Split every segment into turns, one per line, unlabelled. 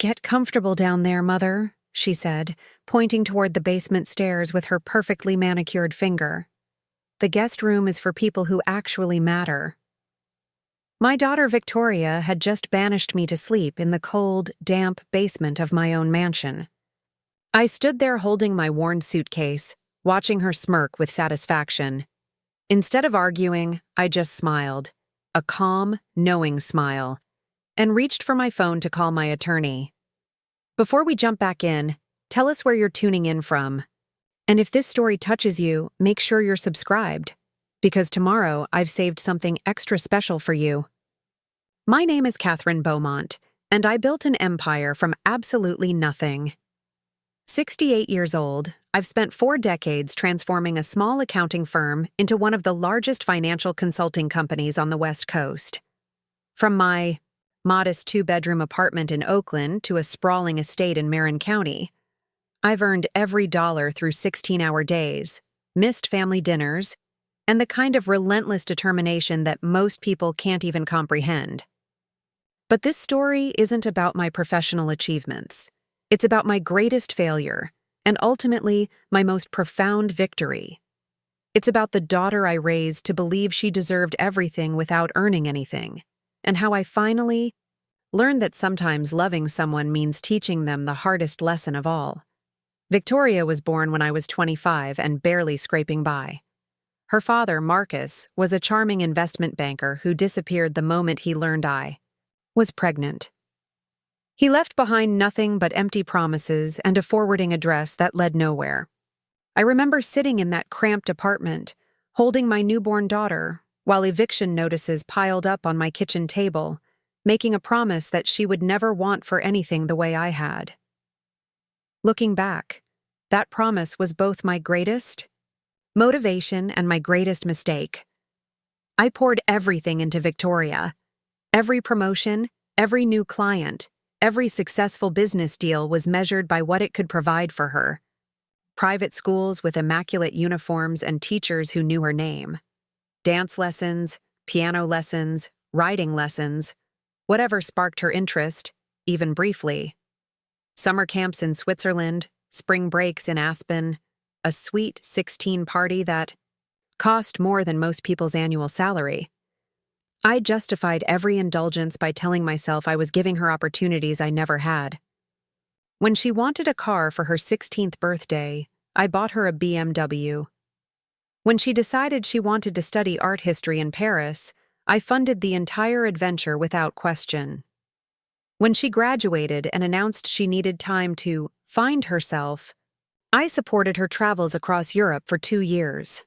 "Get comfortable down there, Mother," she said, pointing toward the basement stairs with her perfectly manicured finger. "The guest room is for people who actually matter." My daughter Victoria had just banished me to sleep in the cold, damp basement of my own mansion. I stood there holding my worn suitcase, watching her smirk with satisfaction. Instead of arguing, I just smiled, a calm, knowing smile, and reached for my phone to call my attorney. Before we jump back in, tell us where you're tuning in from. And if this story touches you, make sure you're subscribed, because tomorrow I've saved something extra special for you. My name is Catherine Beaumont, and I built an empire from absolutely nothing. 68 years old, I've spent 4 decades transforming a small accounting firm into one of the largest financial consulting companies on the West Coast. From my modest 2-bedroom apartment in Oakland to a sprawling estate in Marin County, I've earned every dollar through 16-hour days, missed family dinners, and the kind of relentless determination that most people can't even comprehend. But this story isn't about my professional achievements. It's about my greatest failure, and ultimately, my most profound victory. It's about the daughter I raised to believe she deserved everything without earning anything, and how I finally learned that sometimes loving someone means teaching them the hardest lesson of all. Victoria was born when I was 25 and barely scraping by. Her father, Marcus, was a charming investment banker who disappeared the moment he learned I was pregnant. He left behind nothing but empty promises and a forwarding address that led nowhere. I remember sitting in that cramped apartment, holding my newborn daughter, while eviction notices piled up on my kitchen table, making a promise that she would never want for anything the way I had. Looking back, that promise was both my greatest motivation and my greatest mistake. I poured everything into Victoria. Every promotion, every new client, every successful business deal was measured by what it could provide for her. Private schools with immaculate uniforms and teachers who knew her name. Dance lessons, piano lessons, writing lessons, whatever sparked her interest, even briefly. Summer camps in Switzerland, spring breaks in Aspen, a sweet 16 party that cost more than most people's annual salary. I justified every indulgence by telling myself I was giving her opportunities I never had. When she wanted a car for her 16th birthday, I bought her a BMW. When she decided she wanted to study art history in Paris, I funded the entire adventure without question. When she graduated and announced she needed time to find herself, I supported her travels across Europe for 2 years.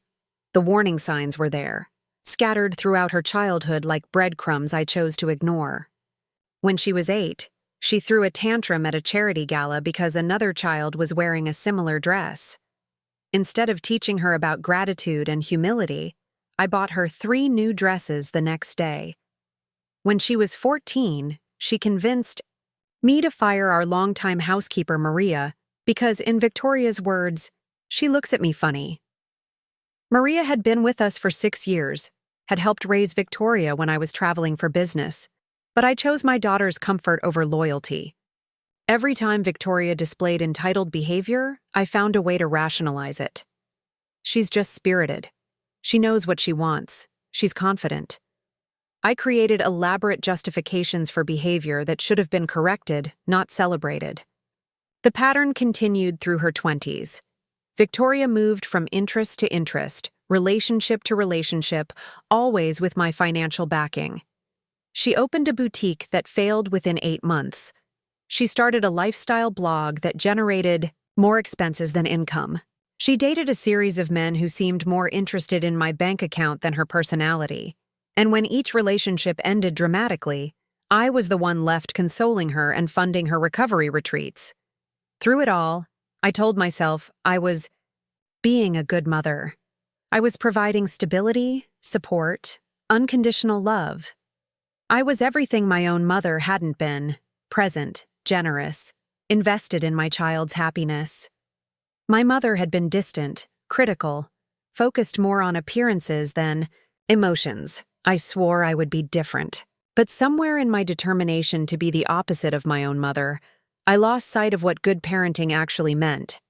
The warning signs were there, scattered throughout her childhood like breadcrumbs I chose to ignore. When she was 8, she threw a tantrum at a charity gala because another child was wearing a similar dress. Instead of teaching her about gratitude and humility, I bought her 3 new dresses the next day. When she was 14, she convinced me to fire our longtime housekeeper Maria because, in Victoria's words, she looks at me funny. Maria had been with us for 6 years, had helped raise Victoria when I was traveling for business, but I chose my daughter's comfort over loyalty. Every time Victoria displayed entitled behavior, I found a way to rationalize it. She's just spirited. She knows what she wants. She's confident. I created elaborate justifications for behavior that should have been corrected, not celebrated. The pattern continued through her 20s. Victoria moved from interest to interest, relationship to relationship, always with my financial backing. She opened a boutique that failed within 8 months. She started a lifestyle blog that generated more expenses than income. She dated a series of men who seemed more interested in my bank account than her personality. And when each relationship ended dramatically, I was the one left consoling her and funding her recovery retreats. Through it all, I told myself I was being a good mother. I was providing stability, support, unconditional love. I was everything my own mother hadn't been: present, generous, invested in my child's happiness. My mother had been distant, critical, focused more on appearances than emotions. I swore I would be different. But somewhere in my determination to be the opposite of my own mother, I lost sight of what good parenting actually meant.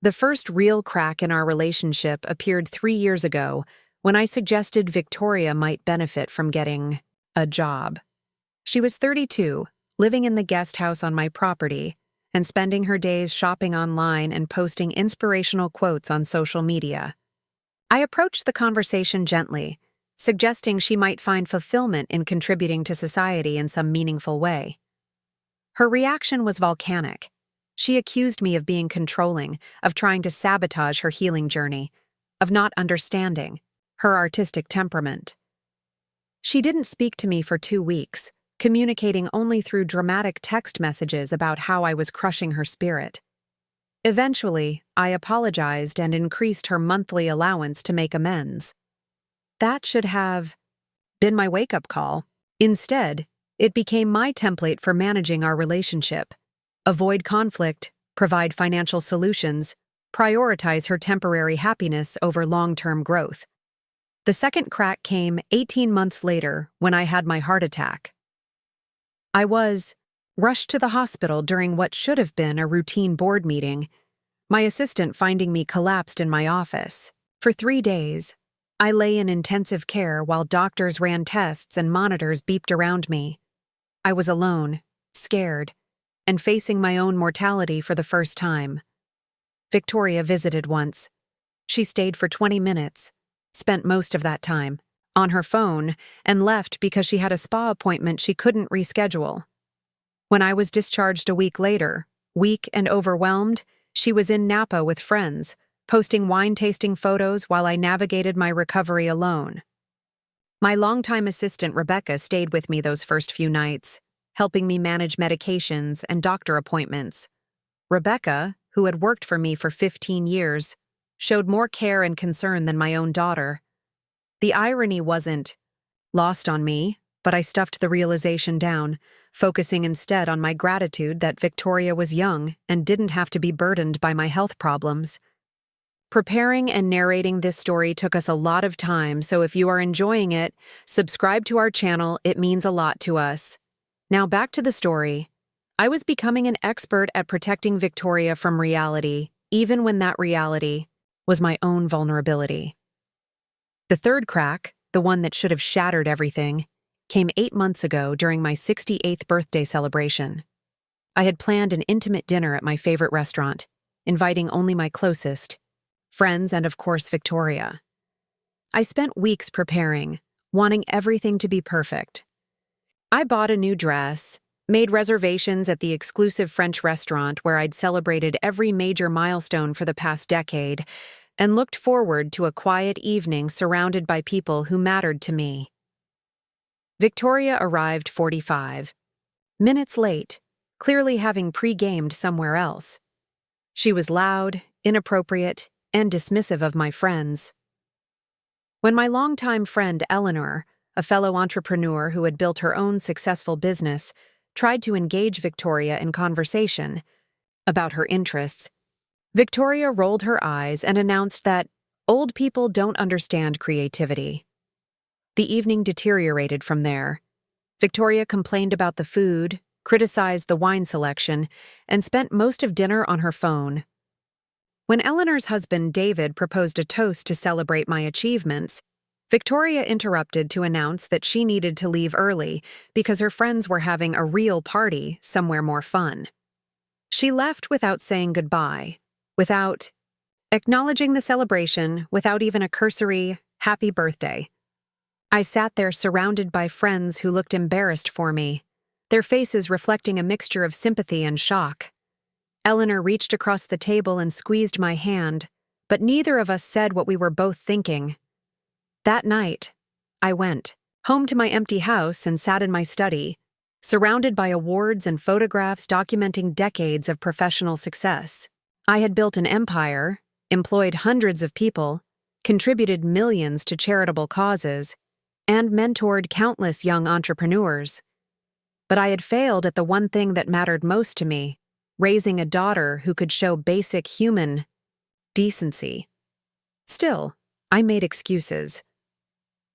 The first real crack in our relationship appeared 3 years ago when I suggested Victoria might benefit from getting a job. She was 32, living in the guest house on my property, and spending her days shopping online and posting inspirational quotes on social media. I approached the conversation gently, suggesting she might find fulfillment in contributing to society in some meaningful way. Her reaction was volcanic. She accused me of being controlling, of trying to sabotage her healing journey, of not understanding her artistic temperament. She didn't speak to me for 2 weeks, communicating only through dramatic text messages about how I was crushing her spirit. Eventually, I apologized and increased her monthly allowance to make amends. That should have been my wake-up call. Instead, it became my template for managing our relationship. Avoid conflict, provide financial solutions, prioritize her temporary happiness over long-term growth. The second crack came 18 months later when I had my heart attack. I was rushed to the hospital during what should have been a routine board meeting, my assistant finding me collapsed in my office. For 3 days, I lay in intensive care while doctors ran tests and monitors beeped around me. I was alone, scared, and facing my own mortality for the first time. Victoria visited once. She stayed for 20 minutes, spent most of that time on her phone, and left because she had a spa appointment she couldn't reschedule. When I was discharged a week later, weak and overwhelmed, she was in Napa with friends, posting wine-tasting photos while I navigated my recovery alone. My longtime assistant Rebecca stayed with me those first few nights, helping me manage medications and doctor appointments. Rebecca, who had worked for me for 15 years, showed more care and concern than my own daughter. The irony wasn't lost on me, but I stuffed the realization down, focusing instead on my gratitude that Victoria was young and didn't have to be burdened by my health problems. Preparing and narrating this story took us a lot of time, so if you are enjoying it, subscribe to our channel. It means a lot to us. Now back to the story. I was becoming an expert at protecting Victoria from reality, even when that reality was my own vulnerability. The third crack, the one that should have shattered everything, came 8 months ago during my 68th birthday celebration. I had planned an intimate dinner at my favorite restaurant, inviting only my closest friends and, of course, Victoria. I spent weeks preparing, wanting everything to be perfect. I bought a new dress, made reservations at the exclusive French restaurant where I'd celebrated every major milestone for the past decade, and looked forward to a quiet evening surrounded by people who mattered to me. Victoria arrived 45 minutes late, clearly having pre-gamed somewhere else. She was loud, inappropriate, and dismissive of my friends. When my longtime friend Eleanor, a fellow entrepreneur who had built her own successful business, tried to engage Victoria in conversation about her interests, Victoria rolled her eyes and announced that old people don't understand creativity. The evening deteriorated from there. Victoria complained about the food, criticized the wine selection, and spent most of dinner on her phone. When Eleanor's husband David proposed a toast to celebrate my achievements, Victoria interrupted to announce that she needed to leave early because her friends were having a real party somewhere more fun. She left without saying goodbye, without acknowledging the celebration, without even a cursory happy birthday. I sat there surrounded by friends who looked embarrassed for me, their faces reflecting a mixture of sympathy and shock. Eleanor reached across the table and squeezed my hand, but neither of us said what we were both thinking. That night, I went home to my empty house and sat in my study, surrounded by awards and photographs documenting decades of professional success. I had built an empire, employed hundreds of people, contributed millions to charitable causes, and mentored countless young entrepreneurs. But I had failed at the one thing that mattered most to me, raising a daughter who could show basic human decency. Still, I made excuses.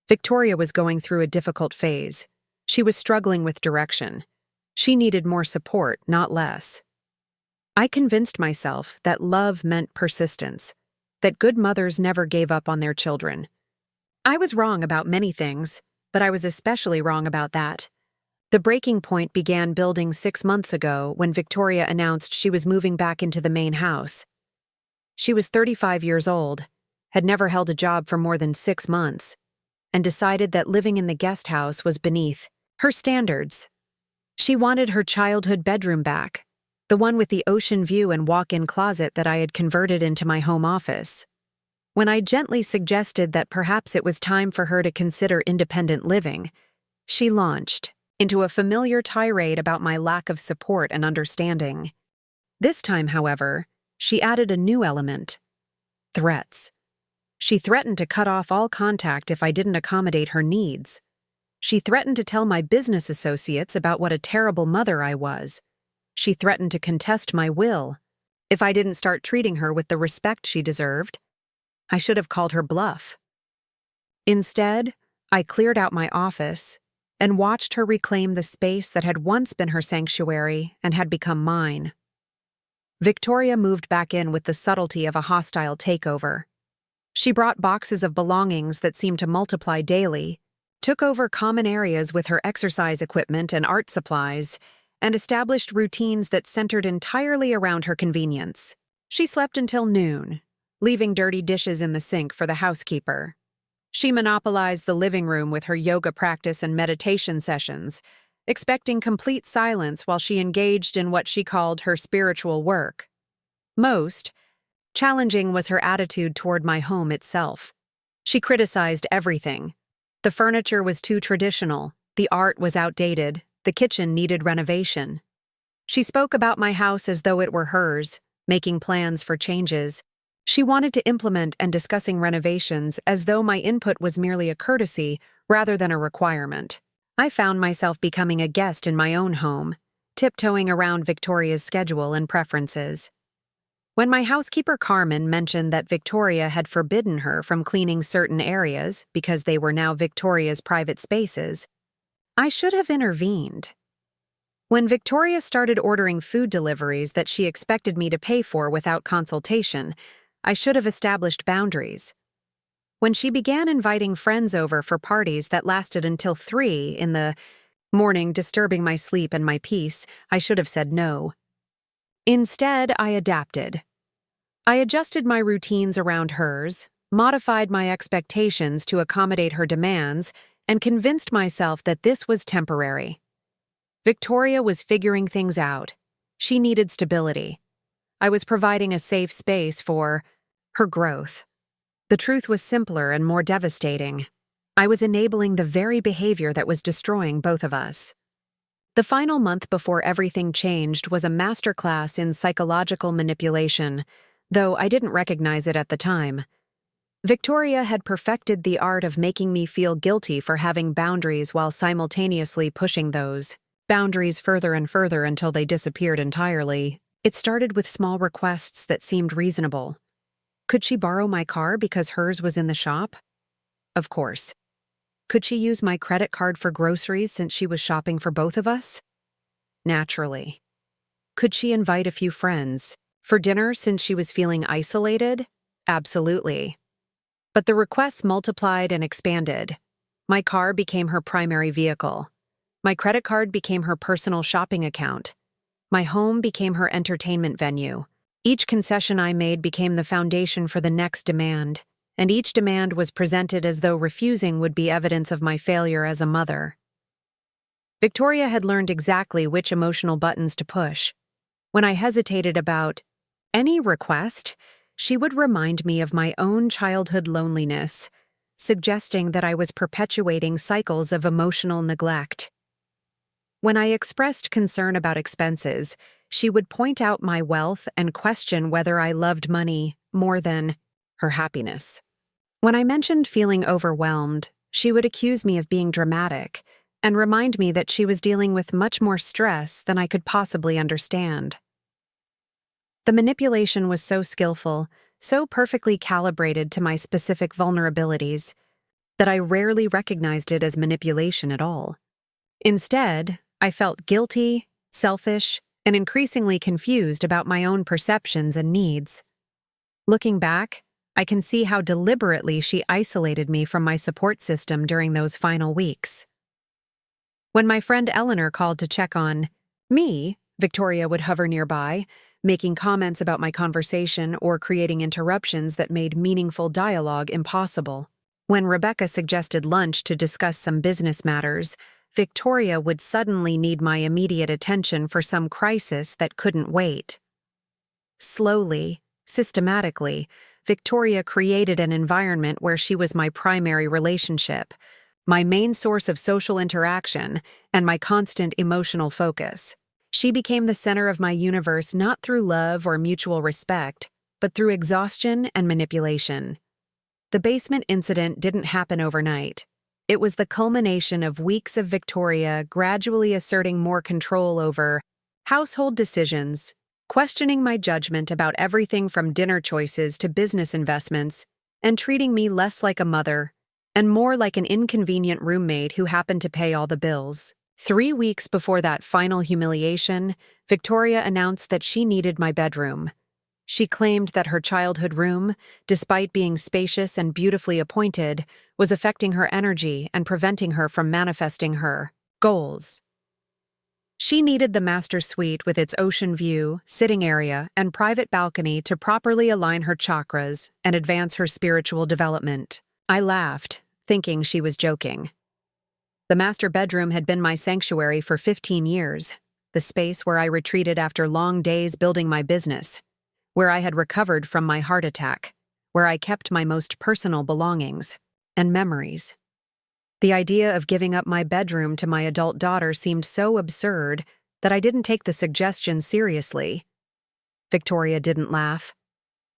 Victoria was going through a difficult phase. She was struggling with direction. She needed more support, not less. I convinced myself that love meant persistence, that good mothers never gave up on their children. I was wrong about many things, but I was especially wrong about that. The breaking point began building 6 months ago when Victoria announced she was moving back into the main house. She was 35 years old, had never held a job for more than 6 months, and decided that living in the guest house was beneath her standards. She wanted her childhood bedroom back, the one with the ocean view and walk-in closet that I had converted into my home office. When I gently suggested that perhaps it was time for her to consider independent living, she launched into a familiar tirade about my lack of support and understanding. This time, however, she added a new element: threats. She threatened to cut off all contact if I didn't accommodate her needs. She threatened to tell my business associates about what a terrible mother I was. She threatened to contest my will if I didn't start treating her with the respect she deserved. I should have called her bluff. Instead, I cleared out my office and watched her reclaim the space that had once been her sanctuary and had become mine. Victoria moved back in with the subtlety of a hostile takeover. She brought boxes of belongings that seemed to multiply daily, took over common areas with her exercise equipment and art supplies, and established routines that centered entirely around her convenience. She slept until noon, leaving dirty dishes in the sink for the housekeeper. She monopolized the living room with her yoga practice and meditation sessions, expecting complete silence while she engaged in what she called her spiritual work. Most challenging was her attitude toward my home itself. She criticized everything. The furniture was too traditional, the art was outdated, the kitchen needed renovation. She spoke about my house as though it were hers, making plans for changes. She wanted to implement and discussing renovations as though my input was merely a courtesy rather than a requirement. I found myself becoming a guest in my own home, tiptoeing around Victoria's schedule and preferences. When my housekeeper Carmen mentioned that Victoria had forbidden her from cleaning certain areas because they were now Victoria's private spaces, I should have intervened. When Victoria started ordering food deliveries that she expected me to pay for without consultation, I should have established boundaries. When she began inviting friends over for parties that lasted until 3 in the morning, disturbing my sleep and my peace, I should have said no. Instead, I adapted. I adjusted my routines around hers, modified my expectations to accommodate her demands, and convinced myself that this was temporary. Victoria was figuring things out. She needed stability. I was providing a safe space for her growth. The truth was simpler and more devastating. I was enabling the very behavior that was destroying both of us. The final month before everything changed was a masterclass in psychological manipulation, though I didn't recognize it at the time. Victoria had perfected the art of making me feel guilty for having boundaries while simultaneously pushing those boundaries further and further until they disappeared entirely. It started with small requests that seemed reasonable. Could she borrow my car because hers was in the shop? Of course. Could she use my credit card for groceries since she was shopping for both of us? Naturally. Could she invite a few friends for dinner since she was feeling isolated? Absolutely. But the requests multiplied and expanded. My car became her primary vehicle. My credit card became her personal shopping account. My home became her entertainment venue. Each concession I made became the foundation for the next demand, and each demand was presented as though refusing would be evidence of my failure as a mother. Victoria had learned exactly which emotional buttons to push. When I hesitated about any request, she would remind me of my own childhood loneliness, suggesting that I was perpetuating cycles of emotional neglect. When I expressed concern about expenses, she would point out my wealth and question whether I loved money more than her happiness. When I mentioned feeling overwhelmed, she would accuse me of being dramatic and remind me that she was dealing with much more stress than I could possibly understand. The manipulation was so skillful, so perfectly calibrated to my specific vulnerabilities, that I rarely recognized it as manipulation at all. Instead, I felt guilty, selfish, and increasingly confused about my own perceptions and needs. Looking back, I can see how deliberately she isolated me from my support system during those final weeks. When my friend Eleanor called to check on me, Victoria would hover nearby, making comments about my conversation or creating interruptions that made meaningful dialogue impossible. When Rebecca suggested lunch to discuss some business matters, Victoria would suddenly need my immediate attention for some crisis that couldn't wait. Slowly, systematically, Victoria created an environment where she was my primary relationship, my main source of social interaction, and my constant emotional focus. She became the center of my universe not through love or mutual respect, but through exhaustion and manipulation. The basement incident didn't happen overnight. It was the culmination of weeks of Victoria gradually asserting more control over household decisions, questioning my judgment about everything from dinner choices to business investments, and treating me less like a mother and more like an inconvenient roommate who happened to pay all the bills. 3 weeks before that final humiliation, Victoria announced that she needed my bedroom. She claimed that her childhood room, despite being spacious and beautifully appointed, was affecting her energy and preventing her from manifesting her goals. She needed the master suite with its ocean view, sitting area, and private balcony to properly align her chakras and advance her spiritual development. I laughed, thinking she was joking. The master bedroom had been my sanctuary for 15 years, the space where I retreated after long days building my business, where I had recovered from my heart attack, where I kept my most personal belongings and memories. The idea of giving up my bedroom to my adult daughter seemed so absurd that I didn't take the suggestion seriously. Victoria didn't laugh.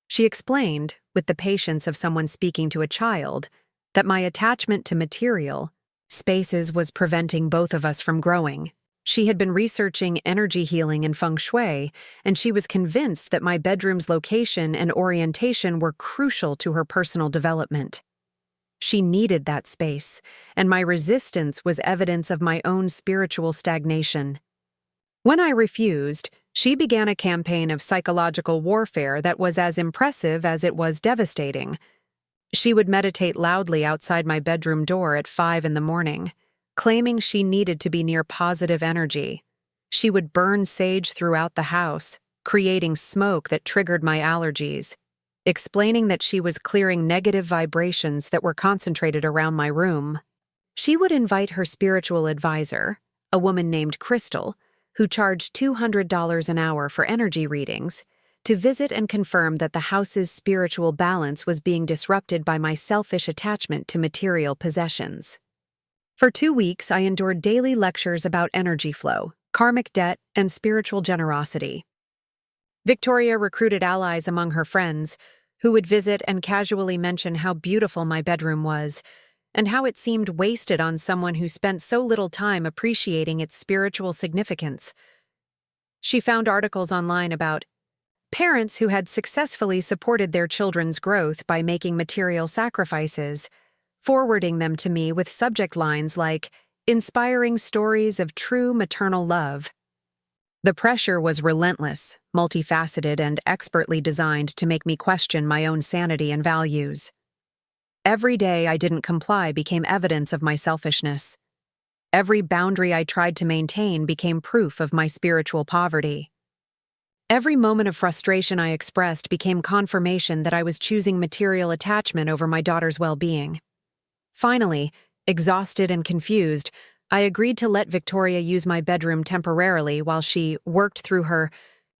She explained, with the patience of someone speaking to a child, that my attachment to material spaces was preventing both of us from growing. She had been researching energy healing and feng shui, and she was convinced that my bedroom's location and orientation were crucial to her personal development. She needed that space, and my resistance was evidence of my own spiritual stagnation. When I refused, she began a campaign of psychological warfare that was as impressive as it was devastating. She would meditate loudly outside my bedroom door at 5 a.m, claiming she needed to be near positive energy. She would burn sage throughout the house, creating smoke that triggered my allergies, explaining that she was clearing negative vibrations that were concentrated around my room. She would invite her spiritual advisor, a woman named Crystal, who charged $200 an hour for energy readings, to visit and confirm that the house's spiritual balance was being disrupted by my selfish attachment to material possessions. For 2 weeks, I endured daily lectures about energy flow, karmic debt, and spiritual generosity. Victoria recruited allies among her friends, who would visit and casually mention how beautiful my bedroom was, and how it seemed wasted on someone who spent so little time appreciating its spiritual significance. She found articles online about parents who had successfully supported their children's growth by making material sacrifices, forwarding them to me with subject lines like, "Inspiring stories of true maternal love." The pressure was relentless, multifaceted, and expertly designed to make me question my own sanity and values. Every day I didn't comply became evidence of my selfishness. Every boundary I tried to maintain became proof of my spiritual poverty. Every moment of frustration I expressed became confirmation that I was choosing material attachment over my daughter's well-being. Finally, exhausted and confused, I agreed to let Victoria use my bedroom temporarily while she worked through her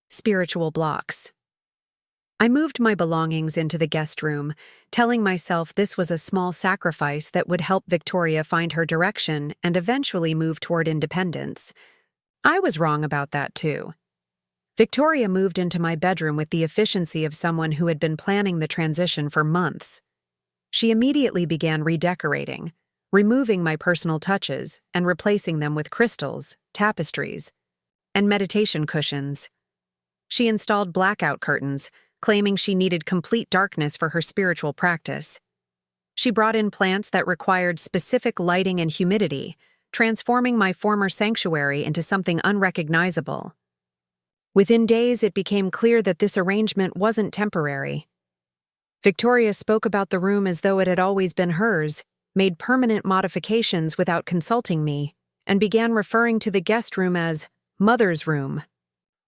spiritual blocks. I moved my belongings into the guest room, telling myself this was a small sacrifice that would help Victoria find her direction and eventually move toward independence. I was wrong about that too. Victoria moved into my bedroom with the efficiency of someone who had been planning the transition for months. She immediately began redecorating, removing my personal touches and replacing them with crystals, tapestries, and meditation cushions. She installed blackout curtains, claiming she needed complete darkness for her spiritual practice. She brought in plants that required specific lighting and humidity, transforming my former sanctuary into something unrecognizable. Within days, it became clear that this arrangement wasn't temporary. Victoria spoke about the room as though it had always been hers, made permanent modifications without consulting me, and began referring to the guest room as Mother's Room,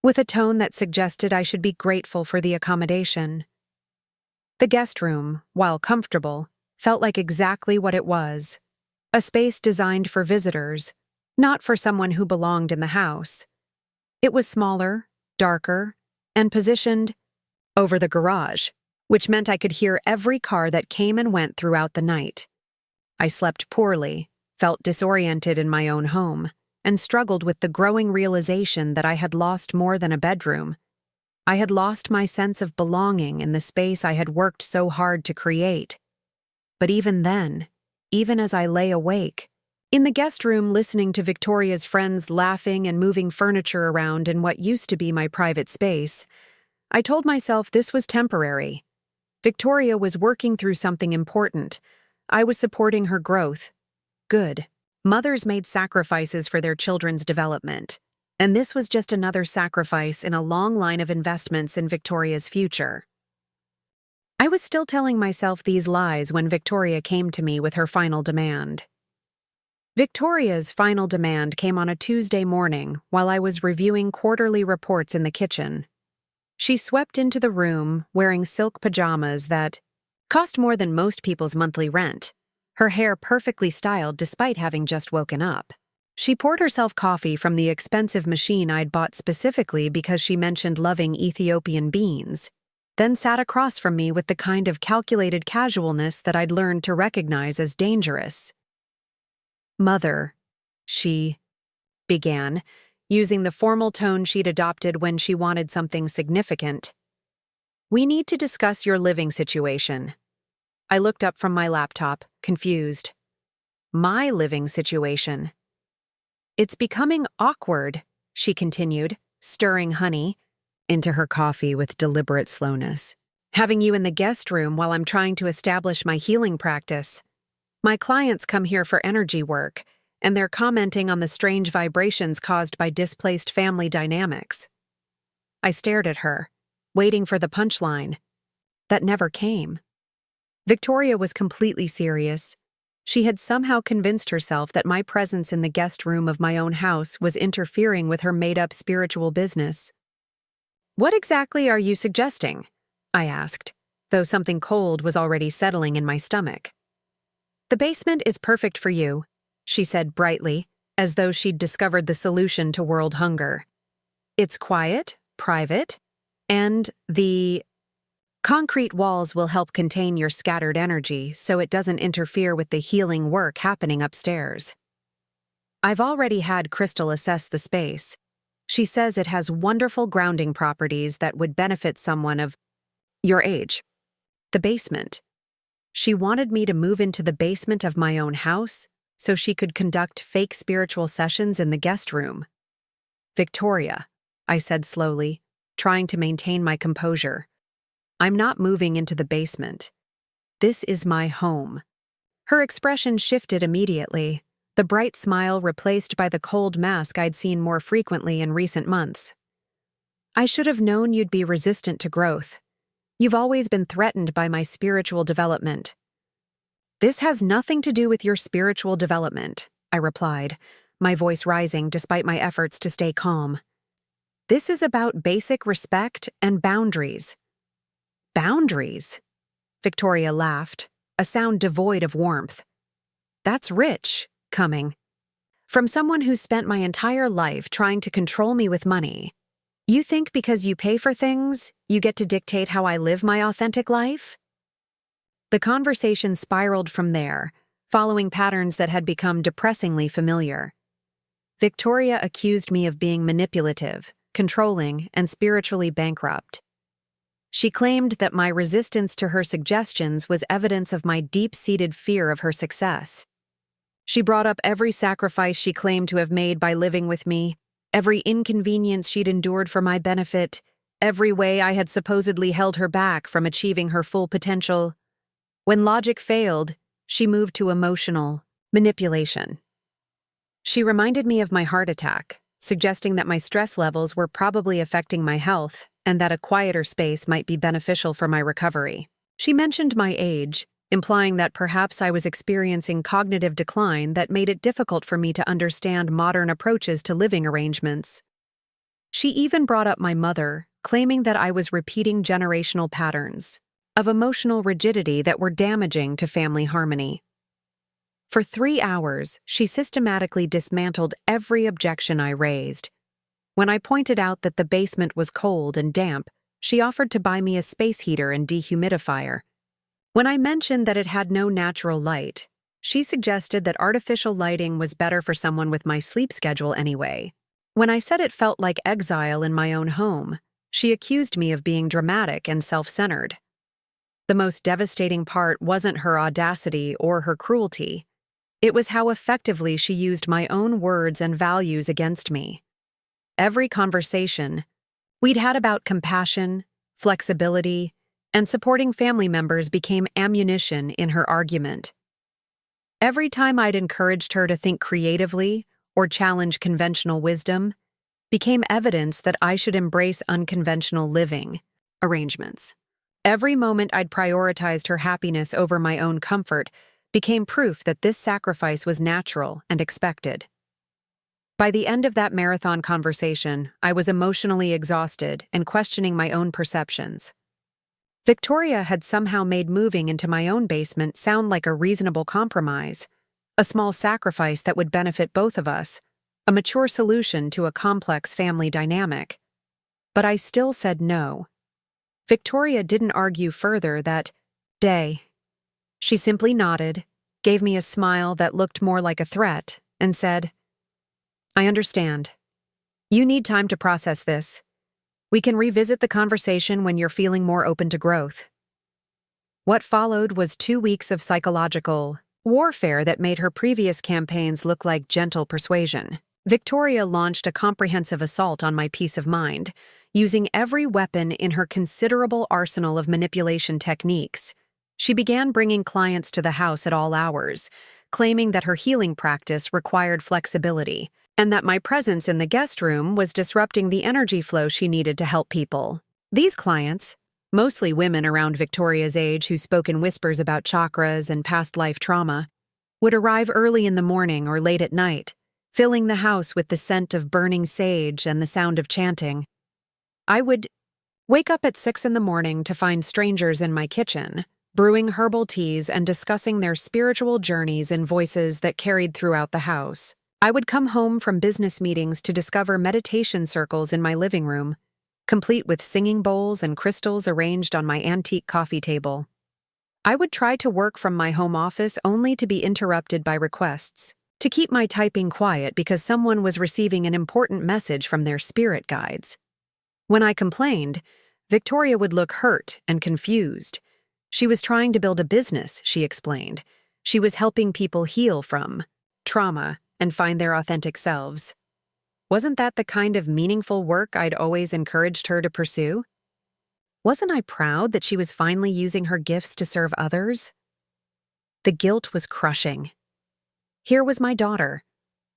with a tone that suggested I should be grateful for the accommodation. The guest room, while comfortable, felt like exactly what it was: a space designed for visitors, not for someone who belonged in the house. It was smaller, darker, and positioned over the garage, which meant I could hear every car that came and went throughout the night. I slept poorly, felt disoriented in my own home, and struggled with the growing realization that I had lost more than a bedroom. I had lost my sense of belonging in the space I had worked so hard to create. But even then, even as I lay awake, in the guest room listening to Victoria's friends laughing and moving furniture around in what used to be my private space, I told myself this was temporary. Victoria was working through something important. I was supporting her growth. Good. Mothers made sacrifices for their children's development, and this was just another sacrifice in a long line of investments in Victoria's future. I was still telling myself these lies when Victoria came to me with her final demand. Victoria's final demand came on a Tuesday morning while I was reviewing quarterly reports in the kitchen. She swept into the room wearing silk pajamas that cost more than most people's monthly rent, her hair perfectly styled despite having just woken up. She poured herself coffee from the expensive machine I'd bought specifically because she mentioned loving Ethiopian beans, then sat across from me with the kind of calculated casualness that I'd learned to recognize as dangerous. "Mother," she began, using the formal tone she'd adopted when she wanted something significant. "We need to discuss your living situation." I looked up from my laptop, confused. My living situation. "It's becoming awkward," she continued, stirring honey into her coffee with deliberate slowness. "Having you in the guest room while I'm trying to establish my healing practice. My clients come here for energy work, and they're commenting on the strange vibrations caused by displaced family dynamics." I stared at her, waiting for the punchline. That never came. Victoria was completely serious. She had somehow convinced herself that my presence in the guest room of my own house was interfering with her made-up spiritual business. "What exactly are you suggesting?" I asked, though something cold was already settling in my stomach. "The basement is perfect for you," she said brightly, as though she'd discovered the solution to world hunger. "It's quiet, private, and the concrete walls will help contain your scattered energy so it doesn't interfere with the healing work happening upstairs. I've already had Crystal assess the space. She says it has wonderful grounding properties that would benefit someone of your age. The basement. She wanted me to move into the basement of my own house so she could conduct fake spiritual sessions in the guest room. "Victoria," I said slowly, trying to maintain my composure, "I'm not moving into the basement. This is my home." Her expression shifted immediately, the bright smile replaced by the cold mask I'd seen more frequently in recent months. "I should have known you'd be resistant to growth. You've always been threatened by my spiritual development." "This has nothing to do with your spiritual development," I replied, my voice rising despite my efforts to stay calm. "This is about basic respect and boundaries." "Boundaries?" Victoria laughed, a sound devoid of warmth. "That's rich, coming from someone who's spent my entire life trying to control me with money. You think because you pay for things, you get to dictate how I live my authentic life?" The conversation spiraled from there, following patterns that had become depressingly familiar. Victoria accused me of being manipulative, controlling, and spiritually bankrupt. She claimed that my resistance to her suggestions was evidence of my deep-seated fear of her success. She brought up every sacrifice she claimed to have made by living with me, every inconvenience she'd endured for my benefit, every way I had supposedly held her back from achieving her full potential. When logic failed, she moved to emotional manipulation. She reminded me of my heart attack, suggesting that my stress levels were probably affecting my health and that a quieter space might be beneficial for my recovery. She mentioned my age, implying that perhaps I was experiencing cognitive decline that made it difficult for me to understand modern approaches to living arrangements. She even brought up my mother, claiming that I was repeating generational patterns of emotional rigidity that were damaging to family harmony. For 3 hours, she systematically dismantled every objection I raised. When I pointed out that the basement was cold and damp, she offered to buy me a space heater and dehumidifier. When I mentioned that it had no natural light, she suggested that artificial lighting was better for someone with my sleep schedule anyway. When I said it felt like exile in my own home, she accused me of being dramatic and self-centered. The most devastating part wasn't her audacity or her cruelty. It was how effectively she used my own words and values against me. Every conversation we'd had about compassion, flexibility, and supporting family members became ammunition in her argument. Every time I'd encouraged her to think creatively or challenge conventional wisdom, became evidence that I should embrace unconventional living arrangements. Every moment I'd prioritized her happiness over my own comfort became proof that this sacrifice was natural and expected. By the end of that marathon conversation, I was emotionally exhausted and questioning my own perceptions. Victoria had somehow made moving into my own basement sound like a reasonable compromise, a small sacrifice that would benefit both of us, a mature solution to a complex family dynamic. But I still said no. Victoria didn't argue further that day. She simply nodded, gave me a smile that looked more like a threat, and said, "I understand. You need time to process this. We can revisit the conversation when you're feeling more open to growth." What followed was 2 weeks of psychological warfare that made her previous campaigns look like gentle persuasion. Victoria launched a comprehensive assault on my peace of mind, using every weapon in her considerable arsenal of manipulation techniques. She began bringing clients to the house at all hours, claiming that her healing practice required flexibility, and that my presence in the guest room was disrupting the energy flow she needed to help people. These clients, mostly women around Victoria's age who spoke in whispers about chakras and past life trauma, would arrive early in the morning or late at night, filling the house with the scent of burning sage and the sound of chanting. I would wake up at 6 in the morning to find strangers in my kitchen, brewing herbal teas and discussing their spiritual journeys in voices that carried throughout the house. I would come home from business meetings to discover meditation circles in my living room, complete with singing bowls and crystals arranged on my antique coffee table. I would try to work from my home office only to be interrupted by requests to keep my typing quiet because someone was receiving an important message from their spirit guides. When I complained, Victoria would look hurt and confused. She was trying to build a business, she explained. She was helping people heal from trauma and find their authentic selves. Wasn't that the kind of meaningful work I'd always encouraged her to pursue? Wasn't I proud that she was finally using her gifts to serve others? The guilt was crushing. Here was my daughter,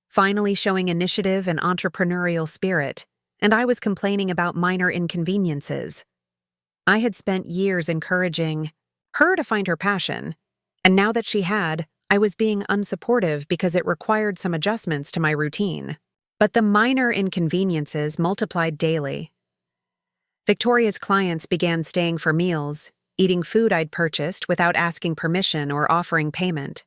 finally showing initiative and entrepreneurial spirit, and I was complaining about minor inconveniences. I had spent years encouraging her to find her passion, and now that she had, I was being unsupportive because it required some adjustments to my routine. But the minor inconveniences multiplied daily. Victoria's clients began staying for meals, eating food I'd purchased without asking permission or offering payment.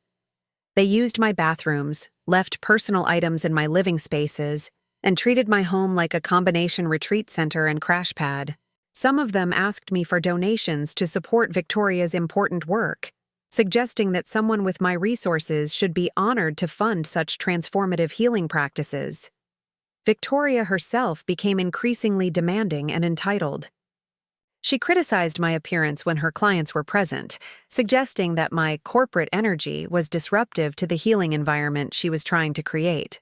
They used my bathrooms, left personal items in my living spaces, and treated my home like a combination retreat center and crash pad. Some of them asked me for donations to support Victoria's important work, suggesting that someone with my resources should be honored to fund such transformative healing practices. Victoria herself became increasingly demanding and entitled. She criticized my appearance when her clients were present, suggesting that my corporate energy was disruptive to the healing environment she was trying to create.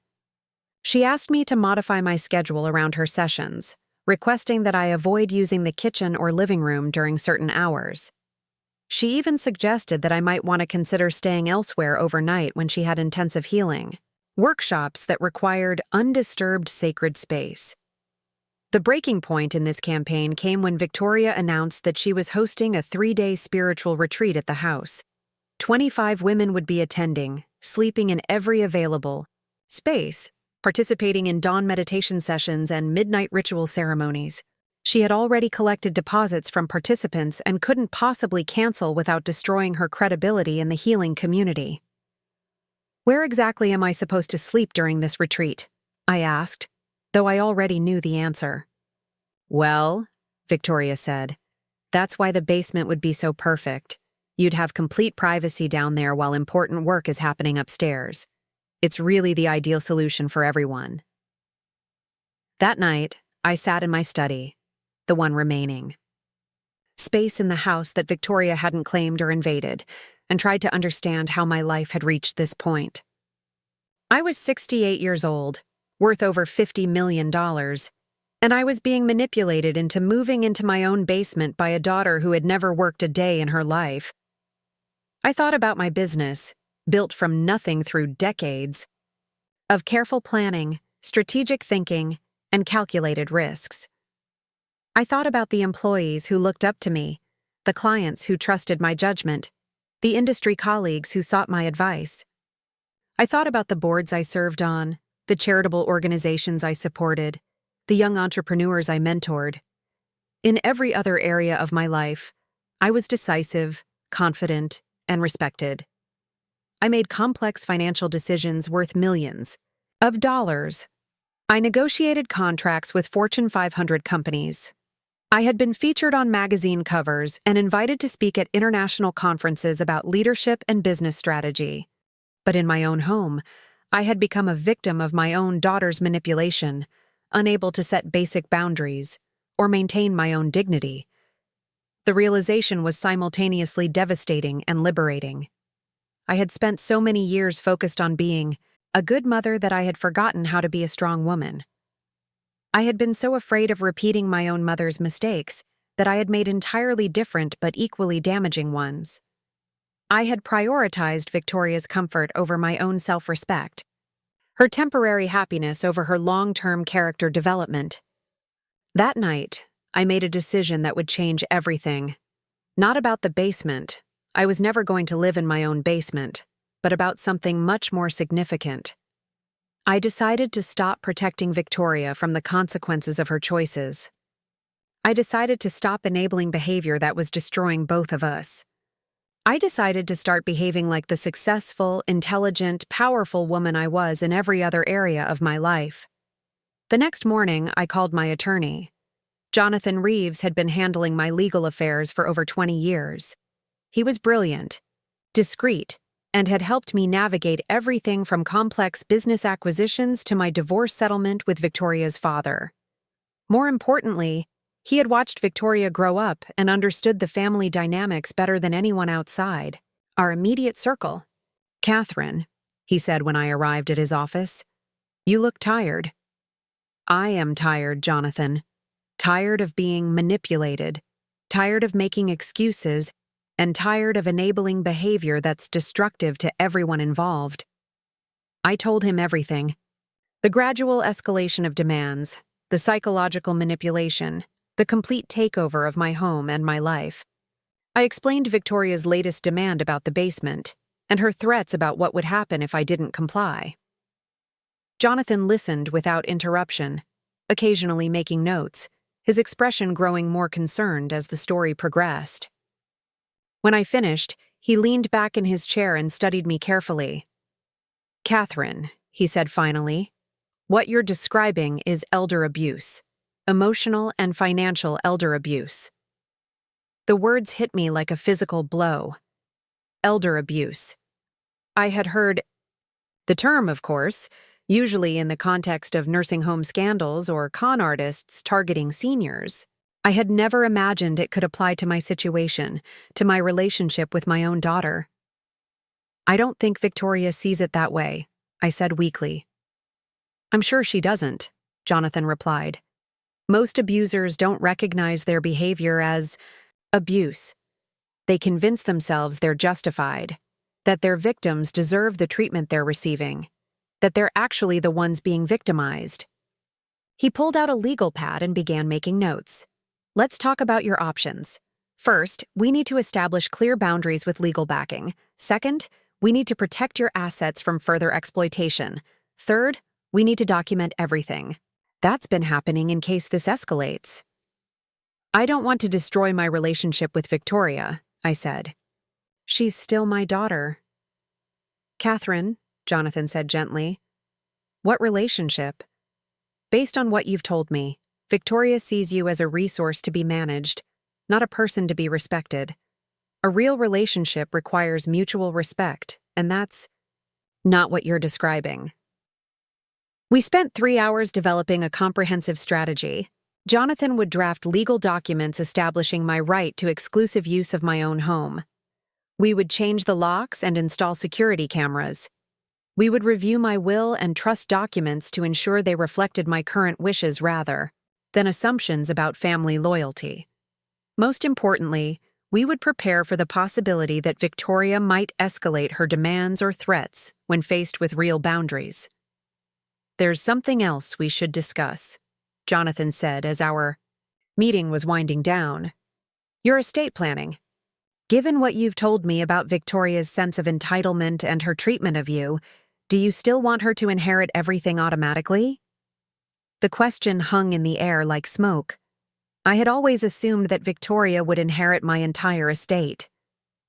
She asked me to modify my schedule around her sessions, requesting that I avoid using the kitchen or living room during certain hours. She even suggested that I might want to consider staying elsewhere overnight when she had intensive healing. workshops that required undisturbed sacred space. The breaking point in this campaign came when Victoria announced that she was hosting a 3-day spiritual retreat at the house. 25 women would be attending, sleeping in every available space, participating in dawn meditation sessions and midnight ritual ceremonies. She had already collected deposits from participants and couldn't possibly cancel without destroying her credibility in the healing community. "Where exactly am I supposed to sleep during this retreat?" I asked, though I already knew the answer. "Well," Victoria said, "that's why the basement would be so perfect. You'd have complete privacy down there while important work is happening upstairs. It's really the ideal solution for everyone." That night, I sat in my study, the one remaining space in the house that Victoria hadn't claimed or invaded, and tried to understand how my life had reached this point. I was 68 years old, worth over $50 million, and I was being manipulated into moving into my own basement by a daughter who had never worked a day in her life. I thought about my business, built from nothing through decades of careful planning, strategic thinking, and calculated risks. I thought about the employees who looked up to me, the clients who trusted my judgment, the industry colleagues who sought my advice. I thought about the boards I served on, the charitable organizations I supported, the young entrepreneurs I mentored. In every other area of my life, I was decisive, confident, and respected. I made complex financial decisions worth millions of dollars. I negotiated contracts with Fortune 500 companies. I had been featured on magazine covers and invited to speak at international conferences about leadership and business strategy. But in my own home, I had become a victim of my own daughter's manipulation, unable to set basic boundaries or maintain my own dignity. The realization was simultaneously devastating and liberating. I had spent so many years focused on being a good mother that I had forgotten how to be a strong woman. I had been so afraid of repeating my own mother's mistakes that I had made entirely different but equally damaging ones. I had prioritized Victoria's comfort over my own self-respect, her temporary happiness over her long-term character development. That night, I made a decision that would change everything. Not about the basement. I was never going to live in my own basement, but about something much more significant. I decided to stop protecting Victoria from the consequences of her choices. I decided to stop enabling behavior that was destroying both of us. I decided to start behaving like the successful, intelligent, powerful woman I was in every other area of my life. The next morning, I called my attorney. Jonathan Reeves had been handling my legal affairs for over 20 years. He was brilliant, discreet, and had helped me navigate everything from complex business acquisitions to my divorce settlement with Victoria's father. More importantly, he had watched Victoria grow up and understood the family dynamics better than anyone outside our immediate circle. "Catherine," he said when I arrived at his office, "you look tired." "I am tired, Jonathan. Tired of being manipulated, tired of making excuses, and tired of enabling behavior that's destructive to everyone involved." I told him everything. The gradual escalation of demands, the psychological manipulation, the complete takeover of my home and my life. I explained Victoria's latest demand about the basement, and her threats about what would happen if I didn't comply. Jonathan listened without interruption, occasionally making notes, his expression growing more concerned as the story progressed. When I finished, he leaned back in his chair and studied me carefully. "Catherine," he said finally, "what you're describing is elder abuse, emotional and financial elder abuse." The words hit me like a physical blow. Elder abuse. I had heard the term, of course, usually in the context of nursing home scandals or con artists targeting seniors. I had never imagined it could apply to my situation, to my relationship with my own daughter. "I don't think Victoria sees it that way," I said weakly. "I'm sure she doesn't," Jonathan replied. "Most abusers don't recognize their behavior as abuse. They convince themselves they're justified, that their victims deserve the treatment they're receiving. that they're actually the ones being victimized. He pulled out a legal pad and began making notes. Let's talk about your options. First, we need to establish clear boundaries with legal backing. Second, we need to protect your assets from further exploitation. Third, we need to document everything. That's been happening in case this escalates. I don't want to destroy my relationship with Victoria, I said. She's still my daughter. Catherine, Jonathan said gently. What relationship? Based on what you've told me, Victoria sees you as a resource to be managed, not a person to be respected. A real relationship requires mutual respect, and that's not what you're describing. We spent 3 hours developing a comprehensive strategy. Jonathan would draft legal documents establishing my right to exclusive use of my own home. We would change the locks and install security cameras. We would review my will and trust documents to ensure they reflected my current wishes rather than assumptions about family loyalty. Most importantly, we would prepare for the possibility that Victoria might escalate her demands or threats when faced with real boundaries. There's something else we should discuss, Jonathan said as our meeting was winding down. Your estate planning. Given what you've told me about Victoria's sense of entitlement and her treatment of you, do you still want her to inherit everything automatically? The question hung in the air like smoke. I had always assumed that Victoria would inherit my entire estate.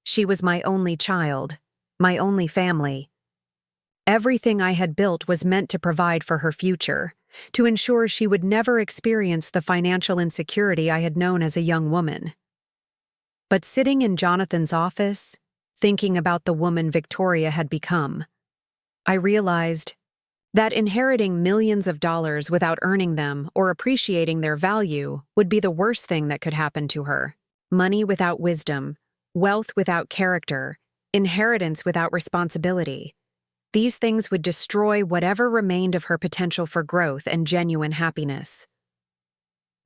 She was my only child, my only family. Everything I had built was meant to provide for her future, to ensure she would never experience the financial insecurity I had known as a young woman. But sitting in Jonathan's office, thinking about the woman Victoria had become, I realized that inheriting millions of dollars without earning them or appreciating their value would be the worst thing that could happen to her. Money without wisdom, wealth without character, inheritance without responsibility. These things would destroy whatever remained of her potential for growth and genuine happiness.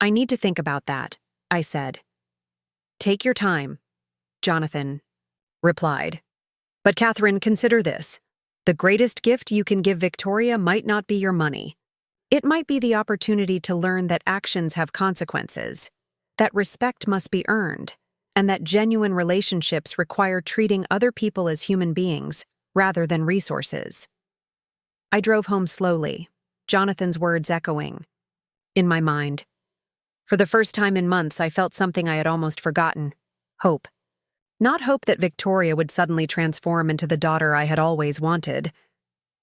I need to think about that, I said. Take your time, Jonathan replied. But Catherine, consider this. The greatest gift you can give Victoria might not be your money. It might be the opportunity to learn that actions have consequences, that respect must be earned, and that genuine relationships require treating other people as human beings rather than resources. I drove home slowly, Jonathan's words echoing in my mind. For the first time in months, I felt something I had almost forgotten: hope. Not hope that Victoria would suddenly transform into the daughter I had always wanted,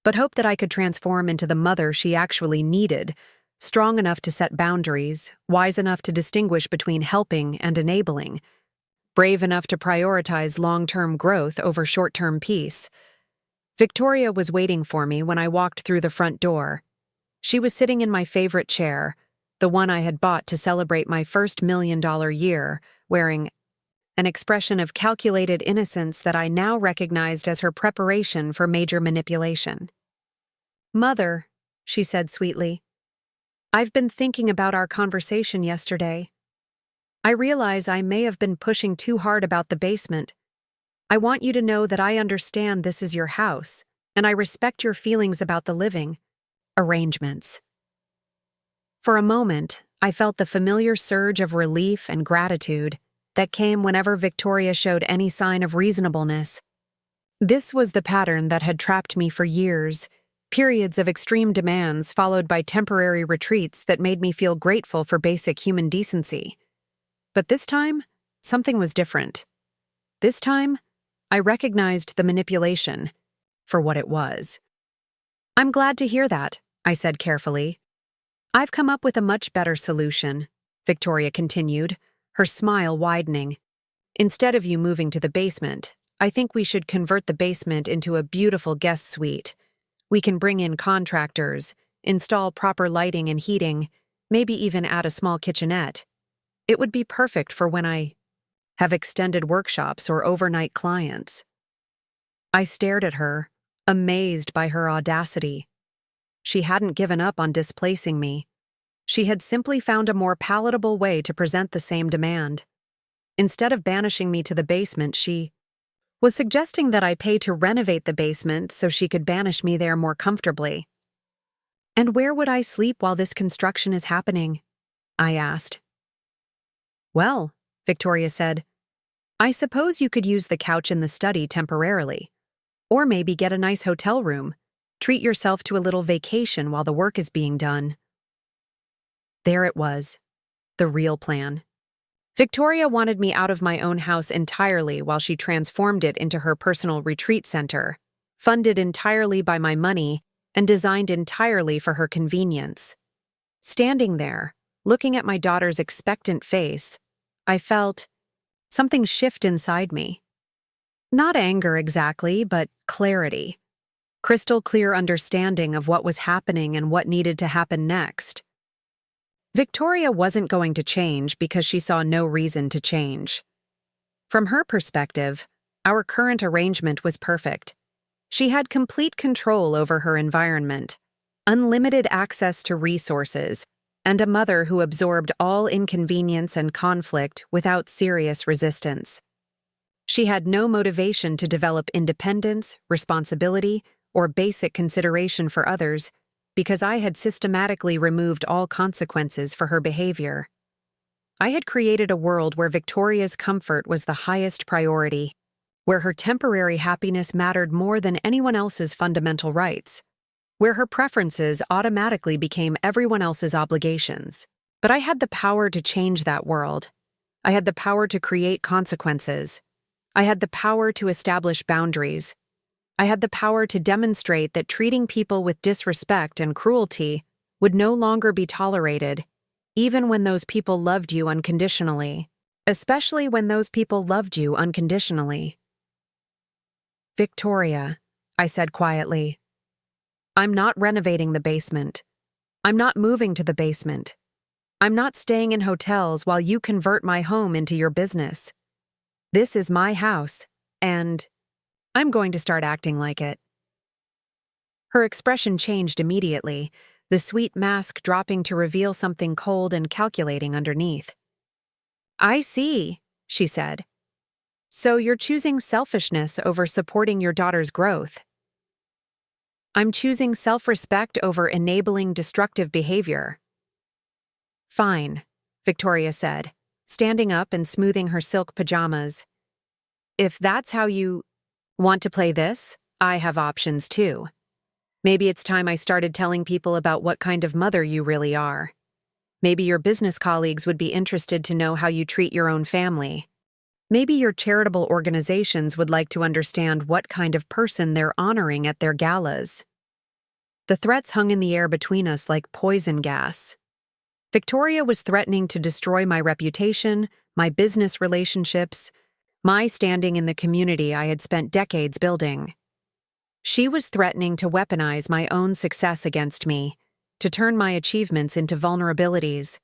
but hope that I could transform into the mother she actually needed, strong enough to set boundaries, wise enough to distinguish between helping and enabling, brave enough to prioritize long-term growth over short-term peace. Victoria was waiting for me when I walked through the front door. She was sitting in my favorite chair, the one I had bought to celebrate my first $1 million year, wearing an expression of calculated innocence that I now recognized as her preparation for major manipulation. "Mother," she said sweetly, "I've been thinking about our conversation yesterday. I realize I may have been pushing too hard about the basement. I want you to know that I understand this is your house, and I respect your feelings about the living arrangements." For a moment, I felt the familiar surge of relief and gratitude that came whenever Victoria showed any sign of reasonableness. This was the pattern that had trapped me for years, periods of extreme demands followed by temporary retreats that made me feel grateful for basic human decency. But this time, something was different. This time, I recognized the manipulation for what it was. "I'm glad to hear that," I said carefully. "I've come up with a much better solution," Victoria continued, her smile widening. "Instead of you moving to the basement, I think we should convert the basement into a beautiful guest suite. We can bring in contractors, install proper lighting and heating, maybe even add a small kitchenette. It would be perfect for when I have extended workshops or overnight clients." I stared at her, amazed by her audacity. She hadn't given up on displacing me. She had simply found a more palatable way to present the same demand. Instead of banishing me to the basement, she was suggesting that I pay to renovate the basement so she could banish me there more comfortably. And where would I sleep while this construction is happening? I asked. Well, Victoria said, I suppose you could use the couch in the study temporarily. Or maybe get a nice hotel room. Treat yourself to a little vacation while the work is being done. There it was. The real plan. Victoria wanted me out of my own house entirely while she transformed it into her personal retreat center, funded entirely by my money and designed entirely for her convenience. Standing there, looking at my daughter's expectant face, I felt something shift inside me. Not anger exactly, but clarity. Crystal clear understanding of what was happening and what needed to happen next. Victoria wasn't going to change because she saw no reason to change. From her perspective, our current arrangement was perfect. She had complete control over her environment, unlimited access to resources, and a mother who absorbed all inconvenience and conflict without serious resistance. She had no motivation to develop independence, responsibility, or basic consideration for others because I had systematically removed all consequences for her behavior. I had created a world where Victoria's comfort was the highest priority, where her temporary happiness mattered more than anyone else's fundamental rights, where her preferences automatically became everyone else's obligations. But I had the power to change that world. I had the power to create consequences. I had the power to establish boundaries. I had the power to demonstrate that treating people with disrespect and cruelty would no longer be tolerated, even when those people loved you unconditionally, especially when those people loved you unconditionally. Victoria, I said quietly, I'm not renovating the basement. I'm not moving to the basement. I'm not staying in hotels while you convert my home into your business. This is my house, and I'm going to start acting like it. Her expression changed immediately, the sweet mask dropping to reveal something cold and calculating underneath. I see, she said. So you're choosing selfishness over supporting your daughter's growth. I'm choosing self-respect over enabling destructive behavior. Fine, Victoria said, standing up and smoothing her silk pajamas. If that's how you want to play this, I have options too. Maybe it's time I started telling people about what kind of mother you really are. Maybe your business colleagues would be interested to know how you treat your own family. Maybe your charitable organizations would like to understand what kind of person they're honoring at their galas. The threats hung in the air between us like poison gas. Victoria was threatening to destroy my reputation, my business relationships, my standing in the community I had spent decades building. She was threatening to weaponize my own success against me, to turn my achievements into vulnerabilities.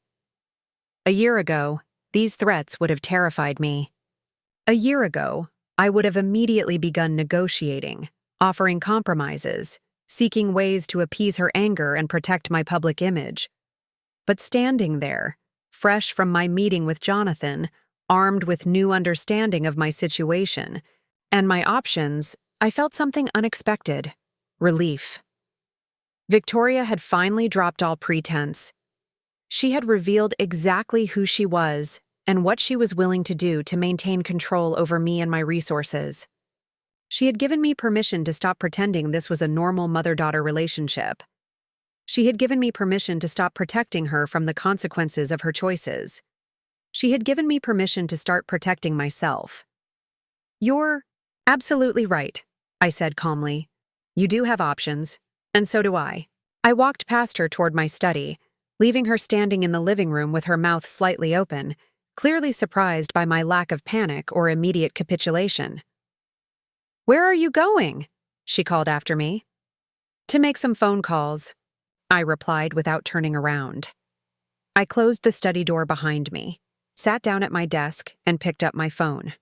A year ago, these threats would have terrified me. A year ago, I would have immediately begun negotiating, offering compromises, seeking ways to appease her anger and protect my public image. But standing there, fresh from my meeting with Jonathan, armed with new understanding of my situation and my options, I felt something unexpected: relief. Victoria had finally dropped all pretense. She had revealed exactly who she was and what she was willing to do to maintain control over me and my resources. She had given me permission to stop pretending this was a normal mother-daughter relationship. She had given me permission to stop protecting her from the consequences of her choices. She had given me permission to start protecting myself. You're absolutely right, I said calmly. You do have options, and so do I. I walked past her toward my study, leaving her standing in the living room with her mouth slightly open, clearly surprised by my lack of panic or immediate capitulation. Where are you going? She called after me. To make some phone calls, I replied without turning around. I closed the study door behind me, sat down at my desk, and picked up my phone.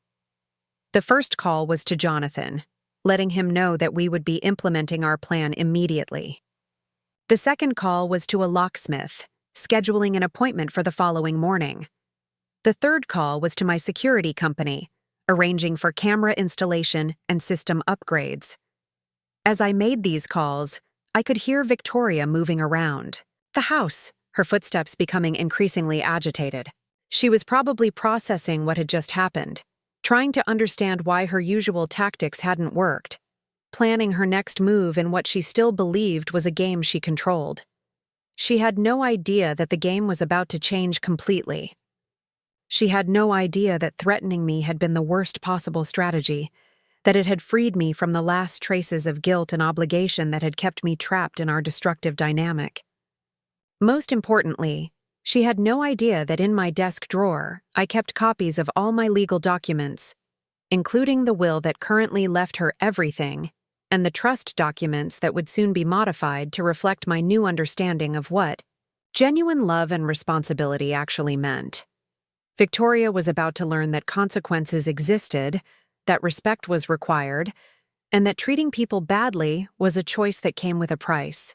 The first call was to Jonathan, letting him know that we would be implementing our plan immediately. The second call was to a locksmith, scheduling an appointment for the following morning. The third call was to my security company, arranging for camera installation and system upgrades. As I made these calls, I could hear Victoria moving around the house, her footsteps becoming increasingly agitated. She was probably processing what had just happened, trying to understand why her usual tactics hadn't worked, planning her next move in what she still believed was a game she controlled. She had no idea that the game was about to change completely. She had no idea that threatening me had been the worst possible strategy, that it had freed me from the last traces of guilt and obligation that had kept me trapped in our destructive dynamic. Most importantly, she had no idea that in my desk drawer, I kept copies of all my legal documents, including the will that currently left her everything, and the trust documents that would soon be modified to reflect my new understanding of what genuine love and responsibility actually meant. Victoria was about to learn that consequences existed, that respect was required, and that treating people badly was a choice that came with a price.